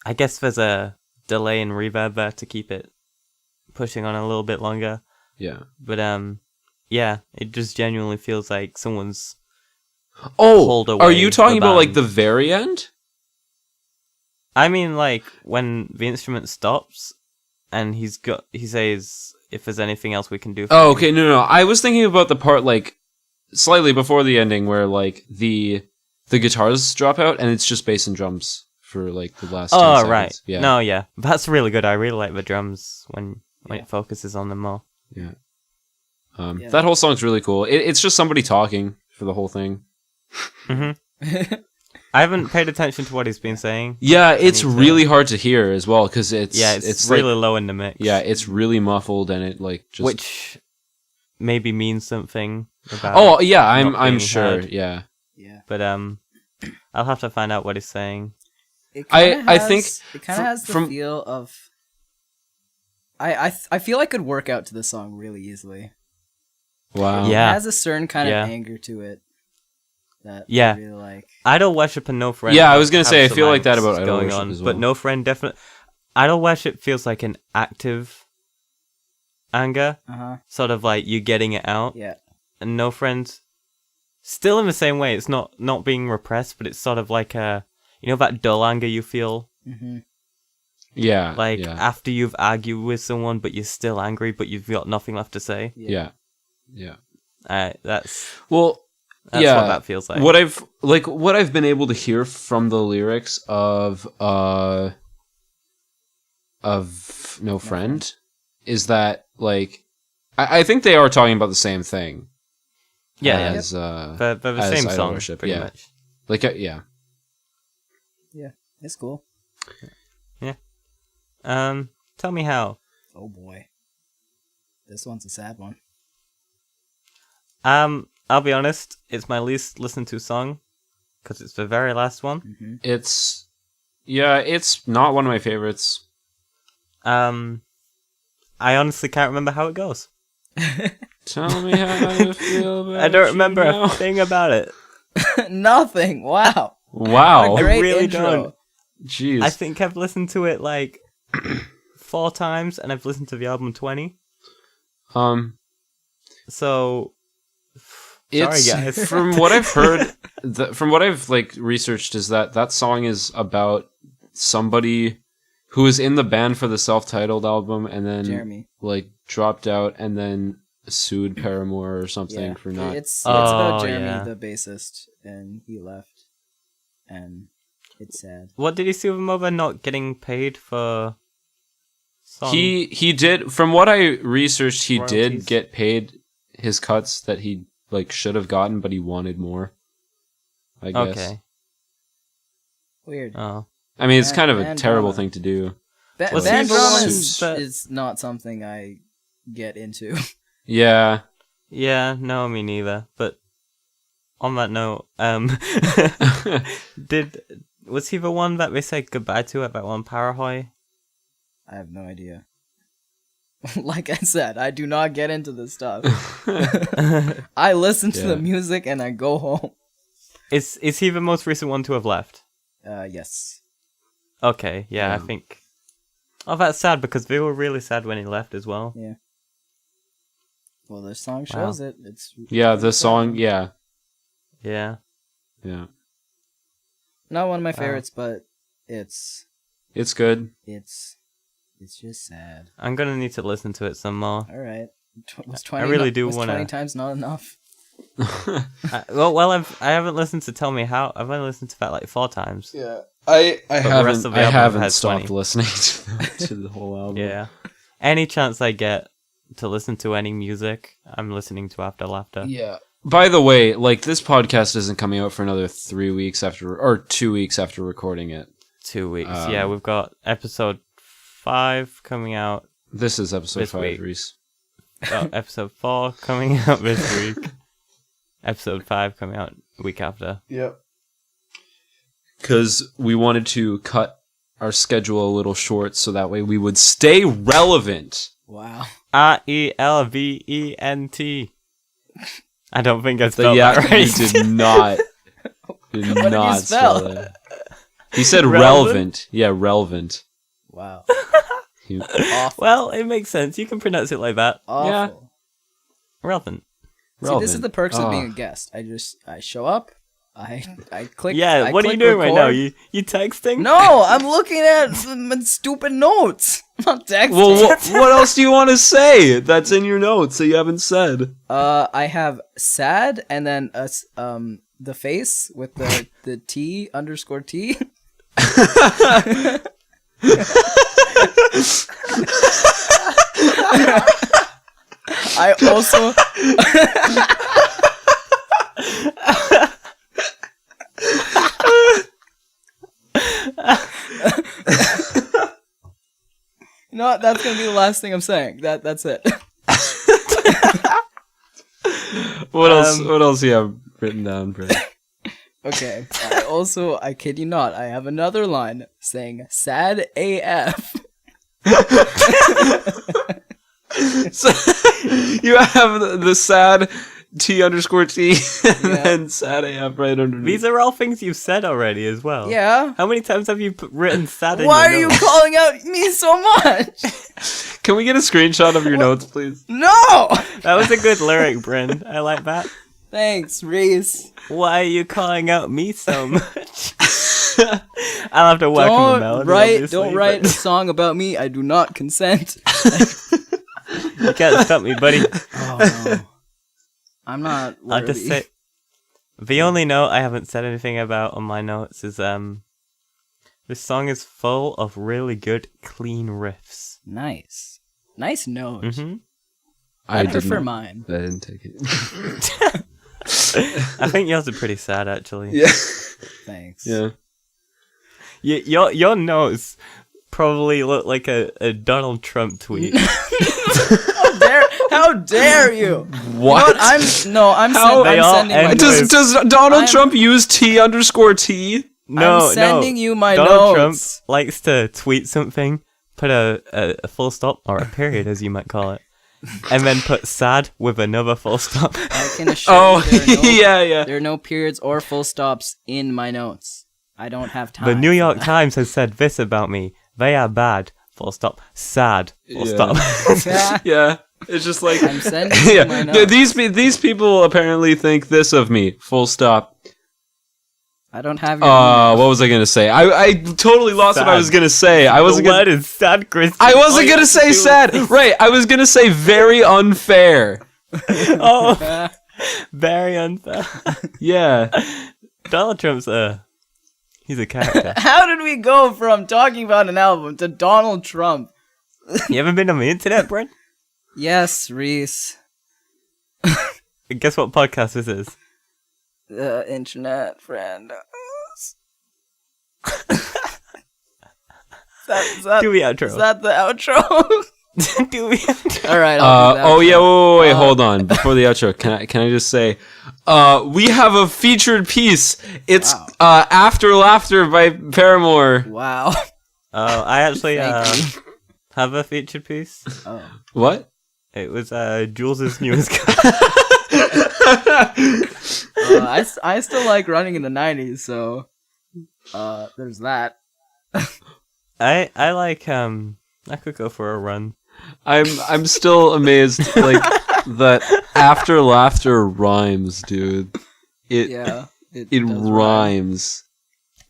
I guess there's a delay in reverb there to keep it pushing on a little bit longer. Yeah. But yeah, it just genuinely feels like someone's Oh, pulled are you away talking the about like band. the very end? I mean, like, when the instrument stops and he says, if there's anything else we can do for Oh, you. okay, no. I was thinking about the part like slightly before the ending where like the guitars drop out and it's just bass and drums for like the last 10 Oh, seconds. right. Yeah. No, yeah. That's really good. I really like the drums when it focuses on them more. Yeah. Yeah. That whole song's really cool. It's just somebody talking for the whole thing. Hmm. I haven't paid attention to what he's been saying. Yeah, it's need to- really hard to hear as well because It's like, really low in the mix. yeah, it's really muffled and it like just Which maybe means something about Oh, yeah, I'm not being sure. heard. Yeah. Yeah. But I'll have to find out what he's saying. It I kinda think it kind of has the from- feel of. I feel I could work out to this song really easily. Wow. Yeah. It has a certain kind Yeah. of anger to it that Yeah. I really like. Idol Worship and No Friend. Yeah, I was gonna have say, I some feel like that angst about Idol going Worship on, as well. but No Friend definitely. Idol Worship feels like an active anger, sort of like you getting it out. Yeah. And No Friend, still in the same way. It's not being repressed, but it's sort of like that dull anger you feel, Yeah. like yeah. after you've argued with someone, but you're still angry, but you've got nothing left to say. Yeah. Yeah. That's Well, what that feels like. What I've been able to hear from the lyrics of No Friend is that like I think they are talking about the same thing. Yeah, as they're the as same Idol song, Worship, pretty yeah. much. Like yeah. Yeah. It's cool. Tell me how. Oh boy. This one's a sad one. I'll be honest, it's my least listened to song, because it's the very last one. It's not one of my favorites. I honestly can't remember how it goes. Tell me how you feel about I don't you remember now. a thing about it. Nothing. Wow. Wow. What a great really intro. don't. Jeez. I think I've listened to it like 4 times, and I've listened to the album 20. So, sorry It's guys. from what I've heard, from what I've like researched, is that song is about somebody who was in the band for the self-titled album and then Jeremy. like dropped out and then sued Paramore or something for not. It's about Oh, Jeremy, yeah. the bassist, and he left, and it's sad. What did he sue him over? Not getting paid for song? He did, from what I researched, he Royalties. did get paid his cuts that he like should have gotten, but he wanted more, I guess. Okay. Weird. Oh. I mean, it's kind of a Band terrible drama. thing to do. Was Band he drama the is, one that- is not something I get into. Yeah. Yeah, no, me neither. But on that note, was he the one that they said goodbye to at that one Parahoy? I have no idea. Like I said, I do not get into this stuff. I listen to the music and I go home. Is he the most recent one to have left? Yes. Okay, yeah, I think. Oh, that's sad because they were really sad when he left as well. Yeah. Well, the song shows it. It's Yeah, the song, yeah. Yeah. Yeah. not one of my favorites, but it's good. it's just sad. I'm gonna need to listen to it some more. All right. Was I really do was wanna- 20 times not enough? I haven't listened to Tell Me How. I've only listened to that like 4 times. Yeah. I the rest of the album haven't has stopped 20. listening to the whole album. Yeah. Any chance I get to listen to any music, I'm listening to After Laughter. Yeah. By the way, like, this podcast isn't coming out for another 3 weeks or 2 weeks after recording it. 2 weeks. Yeah, we've got episode 5 coming out. This is episode This 5, week. Reece. Episode 4 coming out this week. Episode 5 coming out the week after. Yep. Because we wanted to cut our schedule a little short so that way we would stay relevant. Wow. RELVENT. I don't think I The spelled yeah, that right. you did not. Did What did not you spell? that. He said Relevant? relevant. Yeah, relevant. Wow. He- Awful. Well, it makes sense. You can pronounce it like that. Awful. Yeah. Relevant. See, this is relevant. the perks of being a Oh. guest. I show up, I click. Yeah, I what are you click doing right now? record. You texting? No, I'm looking at some stupid notes. I'm not texting. Well, what else do you want to say that's in your notes that you haven't said? I have sad and then the face with the T _ T. I also You know what? That's gonna be the last thing I'm saying. That's it. What else? What else do you have written down, Brin? Okay. I kid you not, I have another line saying sad AF. So, you have the sad T _ T and Yeah. then sad AF right underneath. These are all things you've said already as well. Yeah. How many times have you written sad in Why your are you notes? calling out me so much? Can we get a screenshot of your notes, please? No! That was a good lyric, Brin. I like that. Thanks, Reece. Why are you calling out me so much? I'll have to work on the melody. Don't obviously, write a but song about me. I do not consent. You can't stop me, buddy. Oh no. I'm not I'll worthy. just say the only note I haven't said anything about on my notes is this song is full of really good, clean riffs. Nice. Nice note. Mm-hmm. I prefer didn't- mine. I didn't take it. I think yours are pretty sad, actually. Yeah. Thanks. Yeah. Your notes probably look like a Donald Trump tweet. How dare you? What? I'm How they I'm all sending my end notes. Does Donald I'm- Trump use T _ T? No, I'm sending no. you my Donald notes. Trump likes to tweet something, put a full stop or a period, as you might call it, and then put sad with another full stop. I can assure Oh, you there are no, yeah. there are no periods or full stops in my notes. I don't have time. The New for York that. Times has said this about me: they are bad. Full stop. Sad. Full Yeah. stop. Yeah. It's just like I'm sending you my yeah. notes. These people apparently think this of me. Full stop. I don't have your email. What was I gonna say? I totally lost what I Sad. was gonna say. I The wasn't word gonna. is sad, Chris. I All wasn't you gonna have to say do is sad. say- Right. I was gonna say very unfair. Oh, very unfair. Yeah. Donald Trump's he's a character. How did we go from talking about an album to Donald Trump? You haven't been on the internet, Brent? Yes, Reece. Guess what podcast this is? The internet friend. Do we outro? Is that the outro? Do we outro? All right. I'll do the Oh yeah, outro. wait, hold on. Before the outro, can I just say, we have a featured piece. It's After Laughter by Paramore. Wow. Oh, I actually Thank you. have a featured piece. Oh. What? It was Jules's newest car. I still like running in the 90s, so there's that. I like I could go for a run. I'm still amazed like that After Laughter rhymes, dude. It It it does rhyme. rhymes.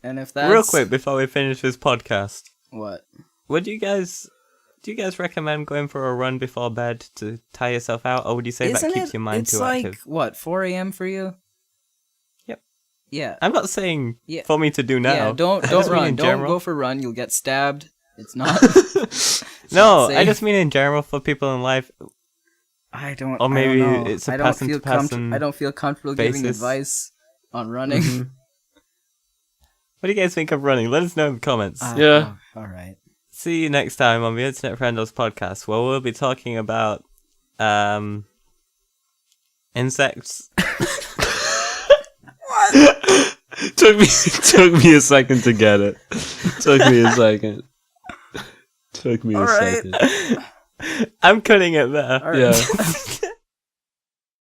And if that's Real quick before we finish this podcast, what? would you guys recommend going for a run before bed to tire yourself out, or would you say that keeps your mind it's too like, active? what, 4 a.m. for you? Yep. Yeah. I'm not saying Yeah. for me to do now. Yeah, don't I just mean run. in Don't general. go for run. You'll get stabbed. It's not. No, safe. I just mean in general for people in life. I don't. Or maybe I don't know. it's a I don't person feel to person I don't feel comfortable giving basis. advice on running. Mhm. What do you guys think of running? Let us know in the comments. Yeah. All right. See you next time on the Internet Friendos podcast, where we'll be talking about insects. Took me a second to get it. Took me a second. Took me a All right. second. I'm cutting it there. All right. Yeah.